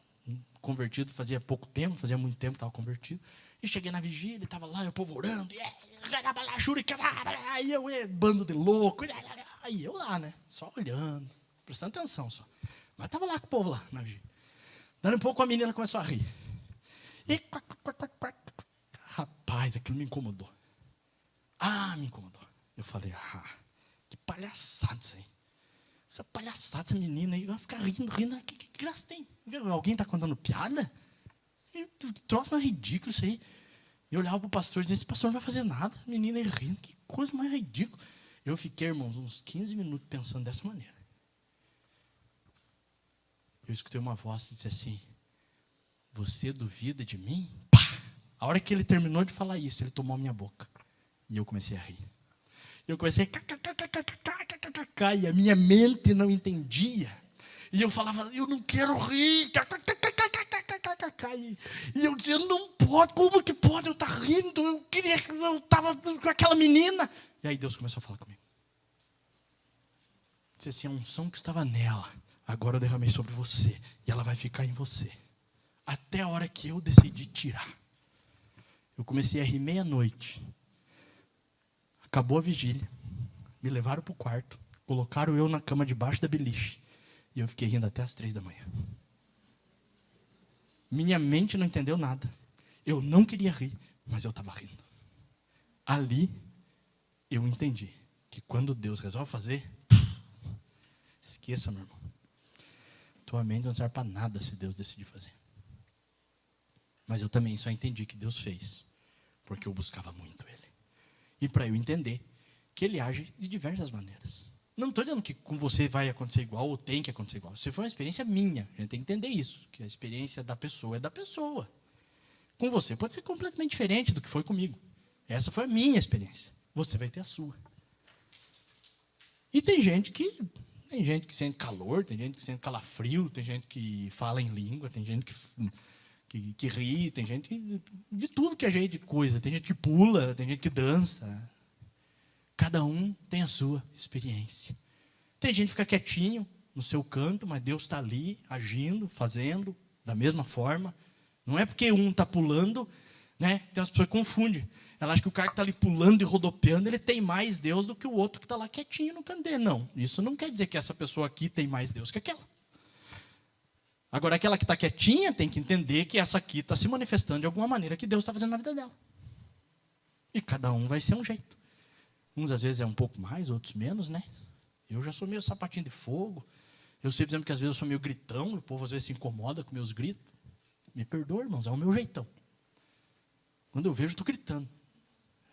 convertido fazia pouco tempo, fazia muito tempo que estava convertido. E cheguei na vigília, estava lá, o povo orando, e eu, bando de louco, aí eu lá, né? Só olhando, prestando atenção só. Mas estava lá com o povo lá na vigília. Dando um pouco, a menina começou a rir. E rapaz, aquilo me incomodou. Me incomodou. Eu falei, que palhaçada isso aí. Essa palhaçada, essa menina aí, vai ficar rindo. Que graça tem? Alguém está contando piada? Troço mais ridículo isso aí. Eu olhava para o pastor e dizia, esse pastor não vai fazer nada. A menina aí rindo, que coisa mais ridícula. Eu fiquei, irmãos, uns 15 minutos pensando dessa maneira. Eu escutei uma voz que disse assim, Você duvida de mim? Pá! A hora que ele terminou de falar isso, ele tomou a minha boca. E eu comecei a rir. Eu comecei a e a minha mente não entendia. E eu falava, eu não quero rir. E eu dizia, não pode, como que pode eu estar rindo? Eu queria que eu estava com aquela menina. E aí Deus começou a falar comigo. Disse assim, a unção que estava nela, agora eu derramei sobre você. E ela vai ficar em você. Até a hora que eu decidi tirar. Eu comecei a rir meia-noite. Acabou a vigília. Me levaram para o quarto. Colocaram eu na cama debaixo da beliche. E eu fiquei rindo até as 3 da manhã. Minha mente não entendeu nada. Eu não queria rir, mas eu estava rindo. Ali, eu entendi que quando Deus resolve fazer, esqueça, meu irmão. Tua mente não serve para nada se Deus decidir fazer. Mas eu também só entendi que Deus fez, porque eu buscava muito Ele. E para eu entender que Ele age de diversas maneiras. Não estou dizendo que com você vai acontecer igual ou tem que acontecer igual. Isso foi uma experiência minha. A gente tem que entender isso, que a experiência da pessoa é da pessoa. Com você pode ser completamente diferente do que foi comigo. Essa foi a minha experiência. Você vai ter a sua. E tem gente que sente calor, tem gente que sente calafrio, tem gente que fala em língua, tem gente que ri, tem gente de tudo que é jeito de coisa. Tem gente que pula, tem gente que dança. Cada um tem a sua experiência. Tem gente que fica quietinho no seu canto, mas Deus está ali, agindo, fazendo, da mesma forma. Não é porque um está pulando, né? Tem as pessoas que confundem. Ela acha que o cara que está ali pulando e rodopiando, ele tem mais Deus do que o outro que está lá quietinho no canto dele. Não, isso não quer dizer que essa pessoa aqui tem mais Deus que aquela. Agora, aquela que está quietinha tem que entender que essa aqui está se manifestando de alguma maneira que Deus está fazendo na vida dela. E cada um vai ser um jeito. Uns às vezes é um pouco mais, outros menos, né? Eu já sou meio sapatinho de fogo. Eu sei, por exemplo, que às vezes eu sou meio gritão. O povo às vezes se incomoda com meus gritos. Me perdoa, irmãos, é o meu jeitão. Quando eu vejo, eu estou gritando.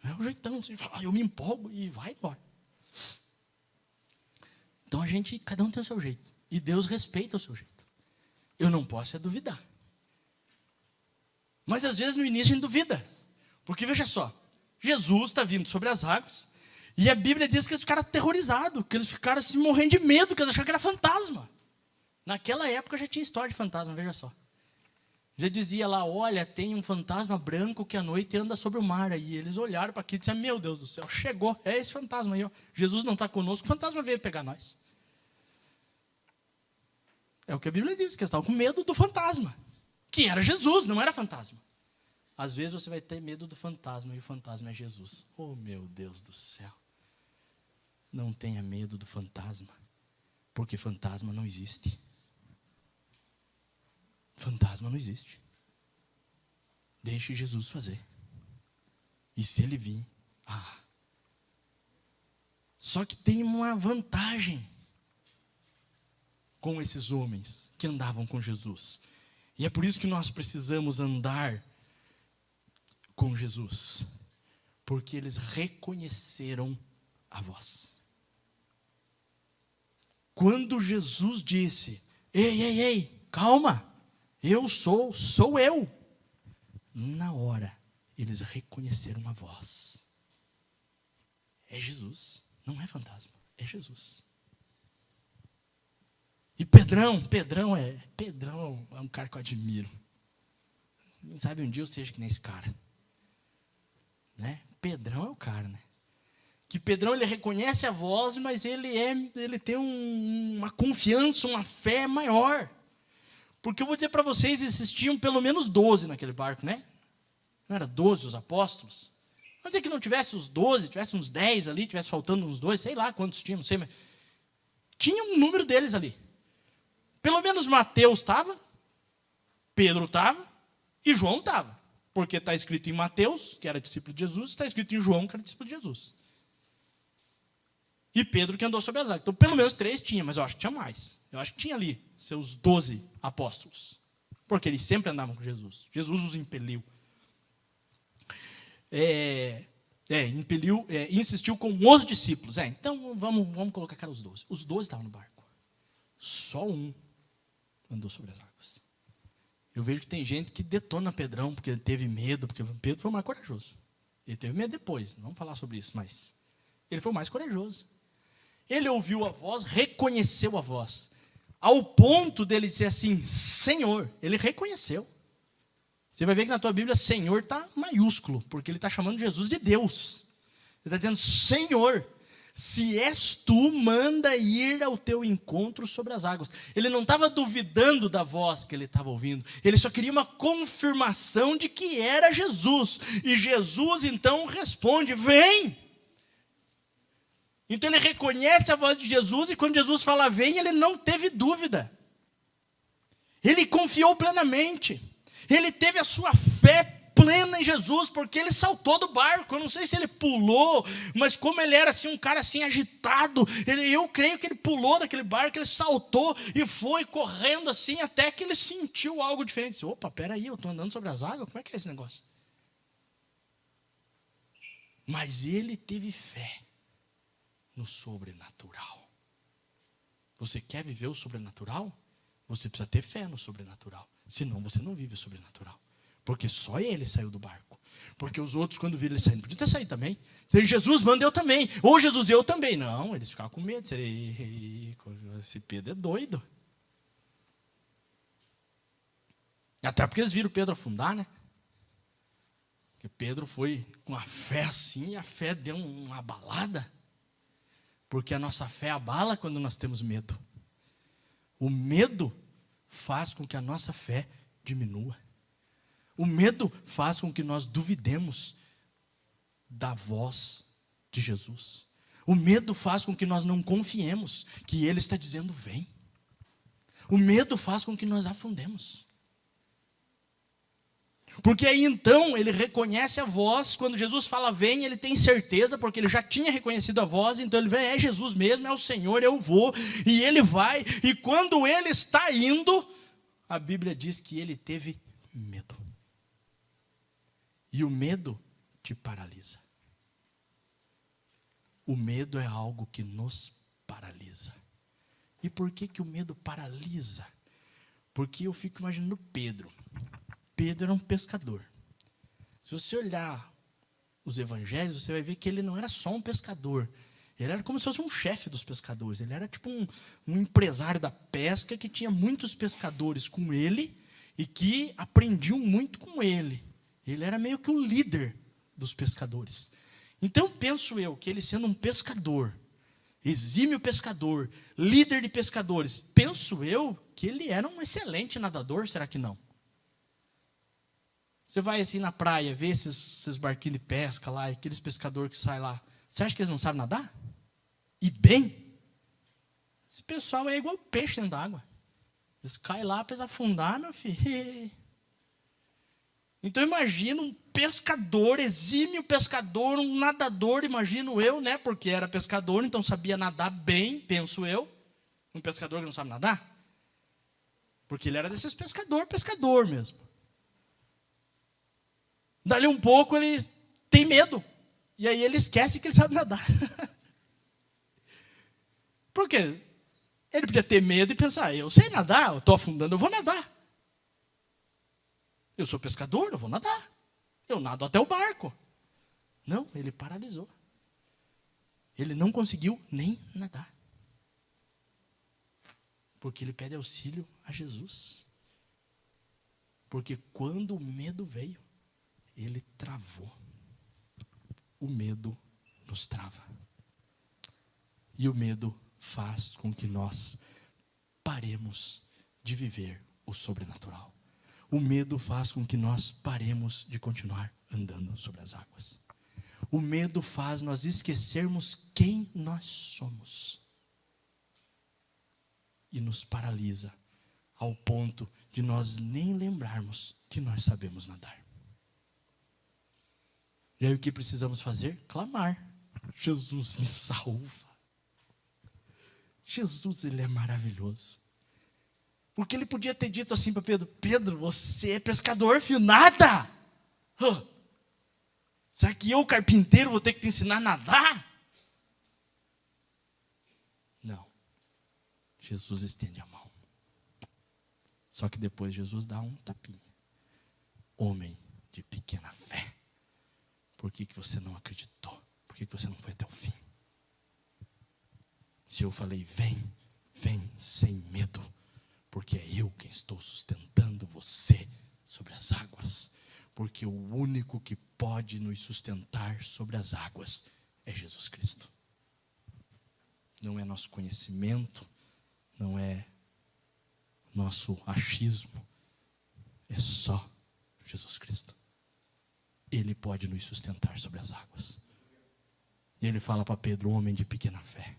É o jeitão, assim, eu me empolgo e vai embora. Então cada um tem o seu jeito. E Deus respeita o seu jeito. Eu não posso é duvidar. Mas às vezes no início a gente duvida. Porque veja só, Jesus está vindo sobre as águas. E a Bíblia diz que eles ficaram aterrorizados, que eles ficaram assim, morrendo de medo, que eles acharam que era fantasma. Naquela época já tinha história de fantasma, veja só. Já dizia lá, olha, tem um fantasma branco que à noite anda sobre o mar. Aí eles olharam para aquilo e disseram, meu Deus do céu, chegou, é esse fantasma aí. Ó. Jesus não está conosco, o fantasma veio pegar nós. É o que a Bíblia diz, que eles estavam com medo do fantasma. Que era Jesus, não era fantasma. Às vezes você vai ter medo do fantasma e o fantasma é Jesus. Oh, meu Deus do céu. Não tenha medo do fantasma, porque fantasma não existe. Fantasma não existe. Deixe Jesus fazer. E se ele vir, Só que tem uma vantagem com esses homens que andavam com Jesus. E é por isso que nós precisamos andar com Jesus. Porque eles reconheceram a voz. Quando Jesus disse, ei, calma, eu sou eu. Na hora, eles reconheceram a voz. É Jesus, não é fantasma, é Jesus. E Pedrão é um cara que eu admiro. Quem sabe um dia eu seja que nem esse cara. Né? Pedrão é o cara, né? Que Pedrão, ele reconhece a voz, mas ele tem uma confiança, uma fé maior. Porque eu vou dizer para vocês, existiam pelo menos 12 naquele barco, né? Não era 12 os apóstolos? Vamos dizer que não tivesse os 12, tivesse uns 10 ali, tivesse faltando uns 2, sei lá quantos tinham, não sei, mas tinha um número deles ali. Pelo menos Mateus estava, Pedro estava e João estava. Porque está escrito em Mateus, que era discípulo de Jesus, está escrito em João, que era discípulo de Jesus. E Pedro, que andou sobre as águas. Então, pelo menos 3 tinha, mas eu acho que tinha mais. Eu acho que tinha ali seus 12 apóstolos. Porque eles sempre andavam com Jesus. Jesus os impeliu. Insistiu com os discípulos. Então, vamos colocar que eram os 12. Os 12 estavam no barco. Só um andou sobre as águas. Eu vejo que tem gente que detona Pedrão porque ele teve medo, porque Pedro foi o mais corajoso. Ele teve medo depois, não vamos falar sobre isso, mas ele foi o mais corajoso. Ele ouviu a voz, reconheceu a voz, ao ponto dele dizer assim, Senhor. Ele reconheceu. Você vai ver que na tua Bíblia, Senhor está maiúsculo, porque ele está chamando Jesus de Deus. Ele está dizendo, Senhor, se és tu, manda ir ao teu encontro sobre as águas. Ele não estava duvidando da voz que ele estava ouvindo. Ele só queria uma confirmação de que era Jesus. E Jesus então responde, vem. Então ele reconhece a voz de Jesus e quando Jesus fala vem, ele não teve dúvida. Ele confiou plenamente. Ele teve a sua fé plena em Jesus, porque ele saltou do barco. Eu não sei se ele pulou, mas como ele era assim, um cara assim agitado, eu creio que ele pulou daquele barco, ele saltou e foi correndo assim, até que ele sentiu algo diferente. Disse, opa, peraí, eu estou andando sobre as águas, como é que é esse negócio? Mas ele teve fé no sobrenatural. Você quer viver o sobrenatural? Você precisa ter fé no sobrenatural. Senão você não vive o sobrenatural. Porque só ele saiu do barco. Porque os outros, quando viram ele saindo, podiam ter saído também. Jesus manda eu também. Ou Jesus, eu também. Não, eles ficavam com medo. Esse Pedro é doido. Até porque eles viram Pedro afundar, né? Porque Pedro foi com a fé assim, e a fé deu uma abalada. Porque a nossa fé abala quando nós temos medo. O medo faz com que a nossa fé diminua. O medo faz com que nós duvidemos da voz de Jesus. O medo faz com que nós não confiemos que Ele está dizendo vem. O medo faz com que nós afundemos. Porque aí então ele reconhece a voz, quando Jesus fala vem, ele tem certeza, porque ele já tinha reconhecido a voz, então ele vem, é Jesus mesmo, é o Senhor, eu vou, e ele vai, e quando ele está indo, a Bíblia diz que ele teve medo. E o medo te paralisa. O medo é algo que nos paralisa. E por que o medo paralisa? Porque eu fico imaginando Pedro. Pedro era um pescador. Se você olhar os evangelhos, você vai ver que ele não era só um pescador. Ele era como se fosse um chefe dos pescadores. Ele era tipo um empresário da pesca que tinha muitos pescadores com ele e que aprendiam muito com ele. Ele era meio que o líder dos pescadores. Então penso eu que ele sendo um pescador, exímio pescador, líder de pescadores, penso eu que ele era um excelente nadador, será que não? Você vai assim na praia, vê esses barquinhos de pesca lá, aqueles pescadores que saem lá. Você acha que eles não sabem nadar? E bem? Esse pessoal é igual peixe dentro d'água. Eles caem lá para afundar, meu filho. Então imagina um pescador, exímio pescador, um nadador, imagino eu, né? Porque era pescador, então sabia nadar bem, penso eu. Um pescador que não sabe nadar. Porque ele era desses pescador mesmo. Dali um pouco ele tem medo. E aí ele esquece que ele sabe nadar. Por quê? Ele podia ter medo e pensar, eu sei nadar, eu estou afundando, eu vou nadar. Eu sou pescador, eu vou nadar. Eu nado até o barco. Não, ele paralisou. Ele não conseguiu nem nadar. Porque ele pede auxílio a Jesus. Porque quando o medo veio, ele travou. O medo nos trava. E o medo faz com que nós paremos de viver o sobrenatural. O medo faz com que nós paremos de continuar andando sobre as águas. O medo faz nós esquecermos quem nós somos. E nos paralisa ao ponto de nós nem lembrarmos que nós sabemos nadar. E aí o que precisamos fazer? Clamar. Jesus, me salva. Jesus, Ele é maravilhoso. Porque Ele podia ter dito assim para Pedro, Pedro, você é pescador, filho, nada. Será que eu, carpinteiro, vou ter que te ensinar a nadar? Não. Jesus estende a mão. Só que depois Jesus dá um tapinha. Homem de pequena fé, por que você não acreditou? Por que você não foi até o fim? Se eu falei, vem sem medo, porque é eu quem estou sustentando você sobre as águas. Porque o único que pode nos sustentar sobre as águas é Jesus Cristo. Não é nosso conhecimento, não é nosso achismo, é só Jesus Cristo. Ele pode nos sustentar sobre as águas. E ele fala para Pedro, homem de pequena fé,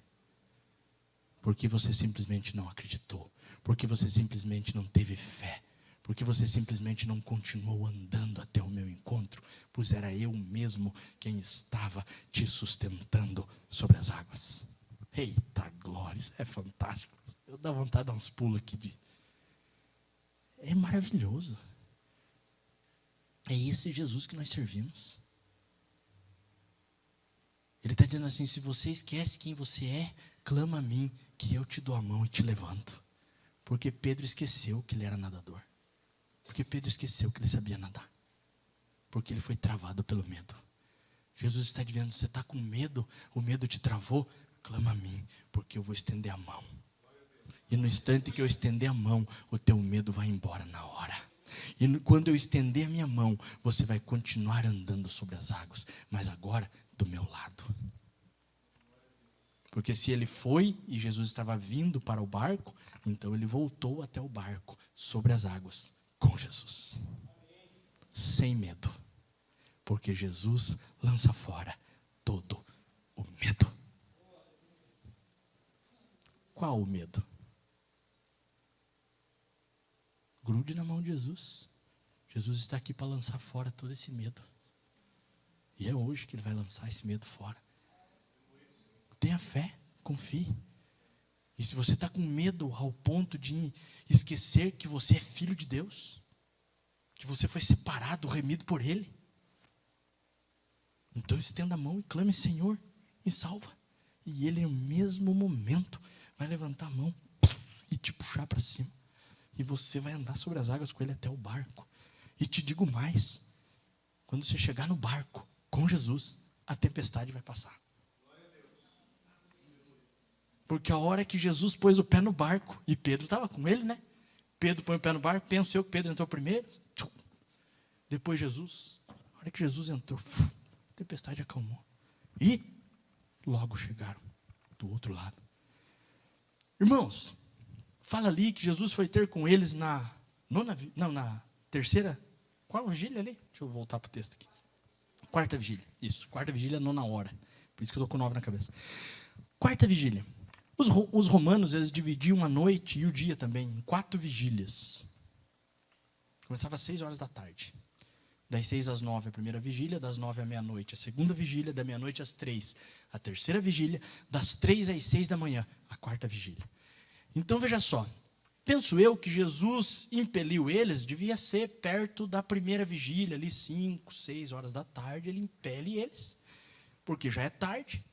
porque você simplesmente não acreditou, porque você simplesmente não teve fé, porque você simplesmente não continuou andando até o meu encontro, pois era eu mesmo quem estava te sustentando sobre as águas. Eita glória, isso é fantástico. Eu dá vontade de dar uns pulos aqui. É maravilhoso. É esse Jesus que nós servimos. Ele está dizendo assim, se você esquece quem você é, clama a mim, que eu te dou a mão e te levanto. Porque Pedro esqueceu que ele era nadador. Porque Pedro esqueceu que ele sabia nadar. Porque ele foi travado pelo medo. Jesus está dizendo, você está com medo, o medo te travou, clama a mim, porque eu vou estender a mão. E no instante que eu estender a mão, o teu medo vai embora na hora. E quando eu estender a minha mão, você vai continuar andando sobre as águas, mas agora do meu lado. Porque se ele foi e Jesus estava vindo para o barco, então ele voltou até o barco, sobre as águas, com Jesus. Sem medo. Porque Jesus lança fora todo o medo. Qual o medo? Grude na mão de Jesus. Jesus está aqui para lançar fora todo esse medo. E é hoje que ele vai lançar esse medo fora. Tenha fé, confie. E se você está com medo ao ponto de esquecer que você é filho de Deus, que você foi separado, remido por Ele, então estenda a mão e clame, Senhor, me salva. E Ele no mesmo momento vai levantar a mão e te puxar para cima. E você vai andar sobre as águas com Ele até o barco. E te digo mais, quando você chegar no barco com Jesus, a tempestade vai passar. Porque a hora que Jesus pôs o pé no barco, e Pedro estava com ele, né? Pedro põe o pé no barco, penso eu que Pedro entrou primeiro. Depois Jesus, a hora que Jesus entrou, a tempestade acalmou. E logo chegaram do outro lado. Irmãos, fala ali que Jesus foi ter com eles na terceira, qual vigília ali? Deixa eu voltar para o texto aqui. Quarta vigília, isso, quarta vigília, 9ª hora. Por isso que eu estou com 9 na cabeça. Quarta vigília. Os romanos, eles dividiam a noite e o dia também em 4 vigílias. Começava às 6 horas da tarde. Das 6 às 9 a primeira vigília, das 9 à meia-noite a segunda vigília, da meia-noite às 3 a terceira vigília, das 3 às 6 da manhã a quarta vigília. Então veja só, penso eu que Jesus impeliu eles, devia ser perto da primeira vigília, ali 5, 6 horas da tarde, ele impele eles, porque já é tarde,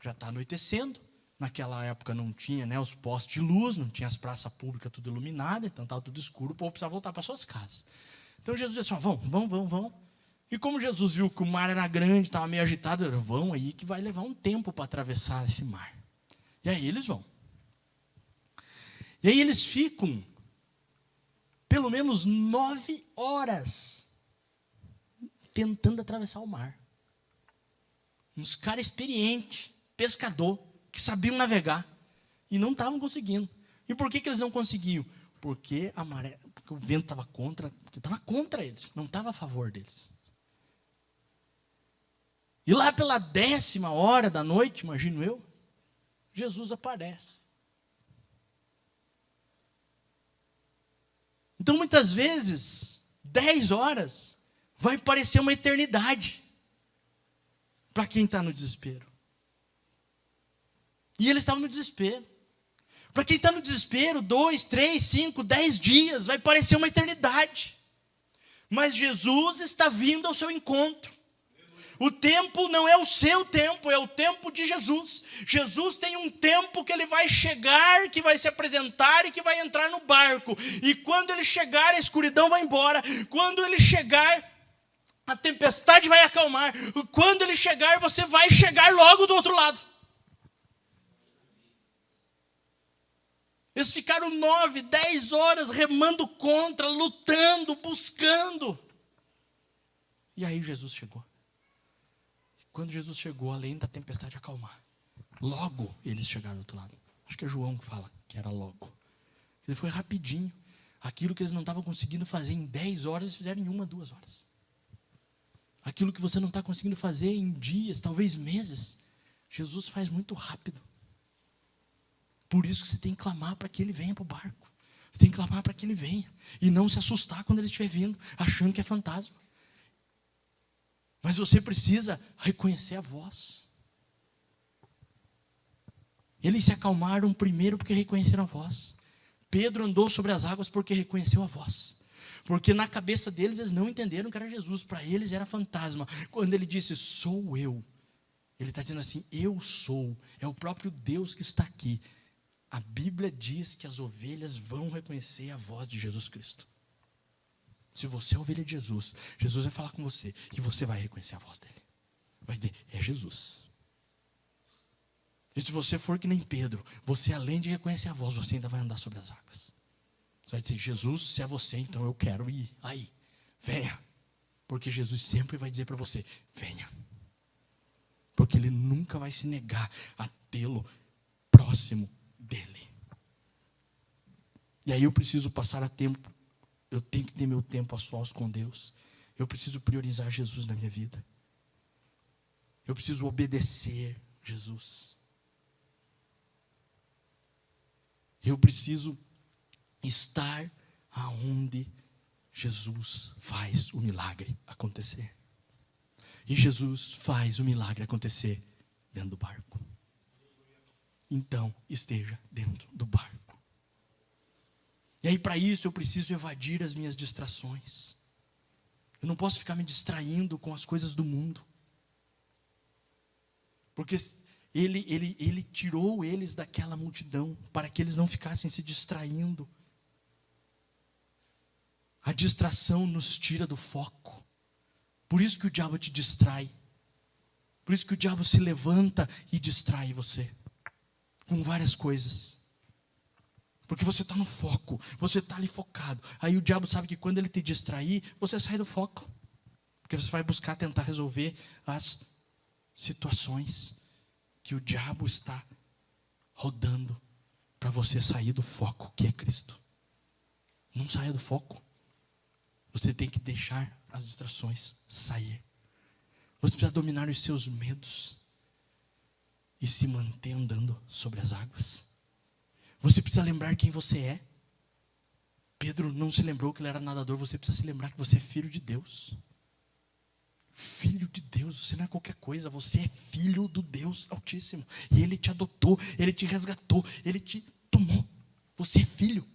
já está anoitecendo. Naquela época não tinha, né, os postes de luz, não tinha as praças públicas tudo iluminadas, então estava tudo escuro, o povo precisava voltar para suas casas. Então Jesus disse assim, vão. E como Jesus viu que o mar era grande, estava meio agitado, vão aí que vai levar um tempo para atravessar esse mar. E aí eles vão. E aí eles ficam pelo menos 9 horas tentando atravessar o mar. Uns caras experientes, pescador, que sabiam navegar e não estavam conseguindo. E por que eles não conseguiam? Porque a maré, porque o vento estava contra eles, não estava a favor deles. E lá pela 10ª hora da noite, imagino eu, Jesus aparece. Então muitas vezes, 10 horas vai parecer uma eternidade para quem está no desespero. E eles estavam no desespero. Para quem está no desespero, 2, 3, 5, 10 dias, vai parecer uma eternidade. Mas Jesus está vindo ao seu encontro. O tempo não é o seu tempo, é o tempo de Jesus. Jesus tem um tempo que ele vai chegar, que vai se apresentar e que vai entrar no barco. E quando ele chegar, a escuridão vai embora. Quando ele chegar, a tempestade vai acalmar. Quando ele chegar, você vai chegar logo do outro lado. Eles ficaram 9, 10 horas remando contra, lutando, buscando. E aí Jesus chegou. Quando Jesus chegou, além da tempestade acalmar, logo eles chegaram do outro lado. Acho que é João que fala que era logo. Ele foi rapidinho. Aquilo que eles não estavam conseguindo fazer em 10 horas, eles fizeram em 1, 2 horas. Aquilo que você não está conseguindo fazer em dias, talvez meses, Jesus faz muito rápido. Por isso que você tem que clamar para que ele venha para o barco. Você tem que clamar para que ele venha. E não se assustar quando ele estiver vindo, achando que é fantasma. Mas você precisa reconhecer a voz. Eles se acalmaram primeiro porque reconheceram a voz. Pedro andou sobre as águas porque reconheceu a voz. Porque na cabeça deles, eles não entenderam que era Jesus. Para eles era fantasma. Quando ele disse, sou eu. Ele está dizendo assim, eu sou. É o próprio Deus que está aqui. A Bíblia diz que as ovelhas vão reconhecer a voz de Jesus Cristo. Se você é ovelha de Jesus, Jesus vai falar com você e você vai reconhecer a voz dele. Vai dizer, é Jesus. E se você for que nem Pedro, você além de reconhecer a voz, você ainda vai andar sobre as águas. Você vai dizer, Jesus, se é você, então eu quero ir. Aí, venha. Porque Jesus sempre vai dizer para você, venha. Porque ele nunca vai se negar a tê-lo próximo dele. E aí eu preciso passar a tempo. Eu tenho que ter meu tempo a sós com Deus. Eu preciso priorizar Jesus na minha vida. Eu preciso obedecer Jesus. Eu preciso estar aonde Jesus faz o milagre acontecer. E Jesus faz o milagre acontecer dentro do barco. Então, esteja dentro do barco. E aí, para isso, eu preciso evadir as minhas distrações. Eu não posso ficar me distraindo com as coisas do mundo. Porque ele tirou eles daquela multidão, para que eles não ficassem se distraindo. A distração nos tira do foco. Por isso que o diabo te distrai. Por isso que o diabo se levanta e distrai você. Com várias coisas. Porque você está no foco, você está ali focado. Aí o diabo sabe que quando ele te distrair, você sai do foco. Porque você vai buscar tentar resolver as situações que o diabo está rodando para você sair do foco, que é Cristo. Não saia do foco. Você tem que deixar as distrações sair. Você precisa dominar os seus medos e se manter andando sobre as águas. Você precisa lembrar quem você é. Pedro não se lembrou que ele era nadador. Você precisa se lembrar que você é filho de Deus. Filho de Deus, você não é qualquer coisa. Você é filho do Deus Altíssimo. E Ele te adotou, Ele te resgatou, Ele te tomou. Você é filho.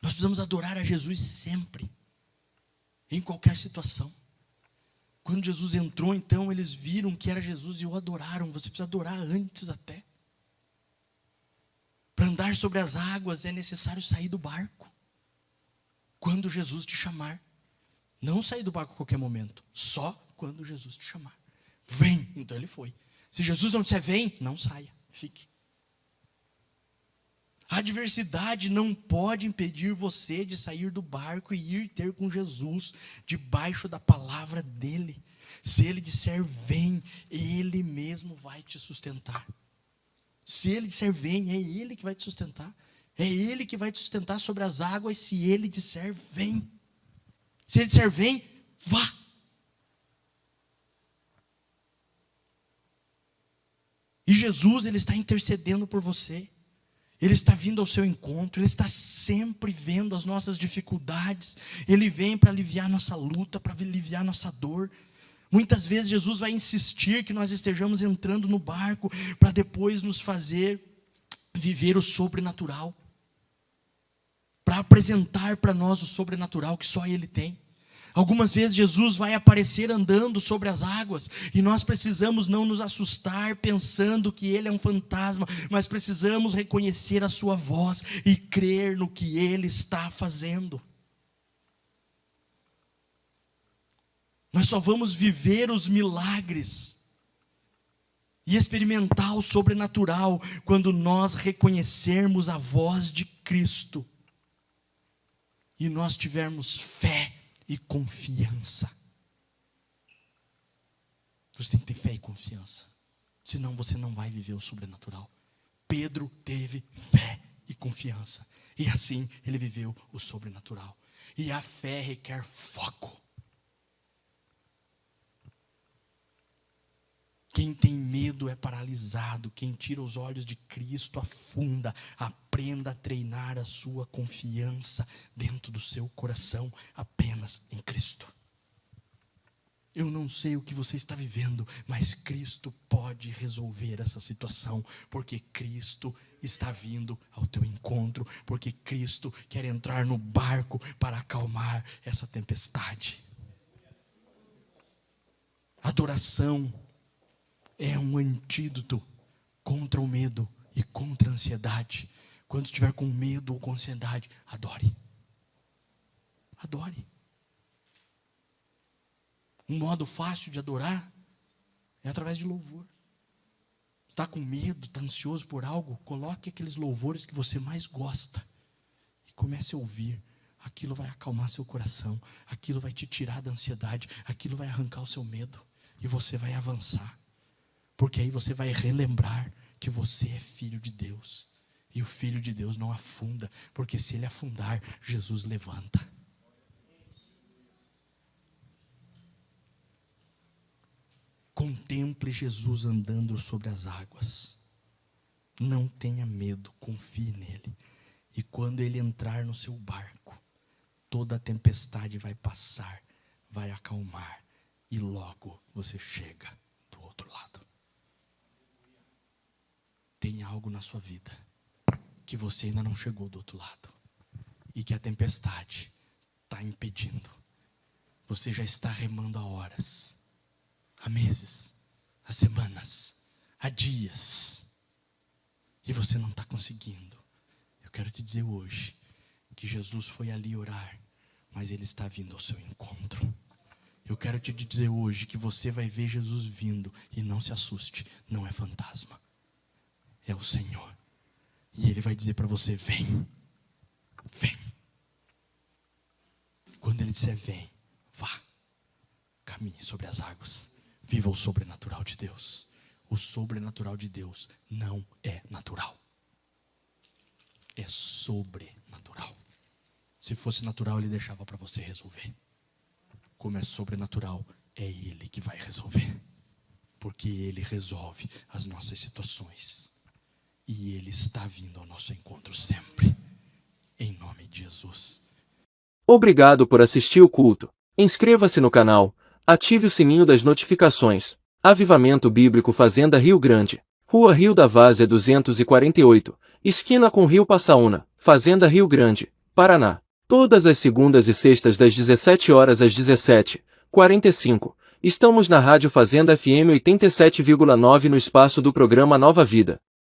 Nós precisamos adorar a Jesus sempre. Em qualquer situação. Quando Jesus entrou, então, eles viram que era Jesus e o adoraram. Você precisa adorar antes até. Para andar sobre as águas é necessário sair do barco. Quando Jesus te chamar. Não sair do barco a qualquer momento. Só quando Jesus te chamar. Vem. Então ele foi. Se Jesus não disser vem, não saia. Fique. A adversidade não pode impedir você de sair do barco e ir ter com Jesus, debaixo da palavra dele. Se ele disser vem, ele mesmo vai te sustentar. Se ele disser vem, é ele que vai te sustentar. É ele que vai te sustentar sobre as águas se ele disser vem. Se ele disser vem, vá. E Jesus, ele está intercedendo por você. Ele está vindo ao seu encontro, Ele está sempre vendo as nossas dificuldades, Ele vem para aliviar nossa luta, para aliviar nossa dor. Muitas vezes Jesus vai insistir que nós estejamos entrando no barco, para depois nos fazer viver o sobrenatural, para apresentar para nós o sobrenatural que só Ele tem. Algumas vezes Jesus vai aparecer andando sobre as águas, e nós precisamos não nos assustar pensando que Ele é um fantasma, mas precisamos reconhecer a sua voz e crer no que Ele está fazendo. Nós só vamos viver os milagres e experimentar o sobrenatural quando nós reconhecermos a voz de Cristo e nós tivermos fé e confiança. Você tem que ter fé e confiança, senão você não vai viver o sobrenatural. Pedro teve fé e confiança, e assim ele viveu o sobrenatural. E a fé requer foco. Quem tem medo é paralisado. Quem tira os olhos de Cristo afunda. Aprenda a treinar a sua confiança dentro do seu coração apenas em Cristo. Eu não sei o que você está vivendo, mas Cristo pode resolver essa situação, porque Cristo está vindo ao teu encontro, porque Cristo quer entrar no barco para acalmar essa tempestade. Adoração é um antídoto contra o medo e contra a ansiedade. Quando estiver com medo ou com ansiedade, adore. Adore. Um modo fácil de adorar é através de louvor. Está com medo, está ansioso por algo, coloque aqueles louvores que você mais gosta e comece a ouvir. Aquilo vai acalmar seu coração, aquilo vai te tirar da ansiedade, aquilo vai arrancar o seu medo e você vai avançar. Porque aí você vai relembrar que você é filho de Deus. E o filho de Deus não afunda, porque se ele afundar, Jesus levanta. Contemple Jesus andando sobre as águas. Não tenha medo, confie nele. E quando ele entrar no seu barco, toda a tempestade vai passar, vai acalmar. E logo você chega do outro lado. Tem algo na sua vida que você ainda não chegou do outro lado e que a tempestade está impedindo. Você já está remando há horas, há meses, há semanas, há dias e você não está conseguindo. Eu quero te dizer hoje que Jesus foi ali orar, mas Ele está vindo ao seu encontro. Eu quero te dizer hoje que você vai ver Jesus vindo e não se assuste, não é fantasma. É o Senhor. E Ele vai dizer para você, vem. Vem. Quando Ele disser vem, vá. Caminhe sobre as águas. Viva o sobrenatural de Deus. O sobrenatural de Deus não é natural. É sobrenatural. Se fosse natural, Ele deixava para você resolver. Como é sobrenatural, é Ele que vai resolver. Porque Ele resolve as nossas situações. E Ele está vindo ao nosso encontro sempre. Em nome de Jesus. Obrigado por assistir o culto. Inscreva-se no canal. Ative o sininho das notificações. Avivamento Bíblico Fazenda Rio Grande. Rua Rio da Várzea 248. Esquina com Rio Passaúna. Fazenda Rio Grande, Paraná. Todas as segundas e sextas das 17 horas às 17h45. Estamos na Rádio Fazenda FM 87,9 no espaço do programa Nova Vida.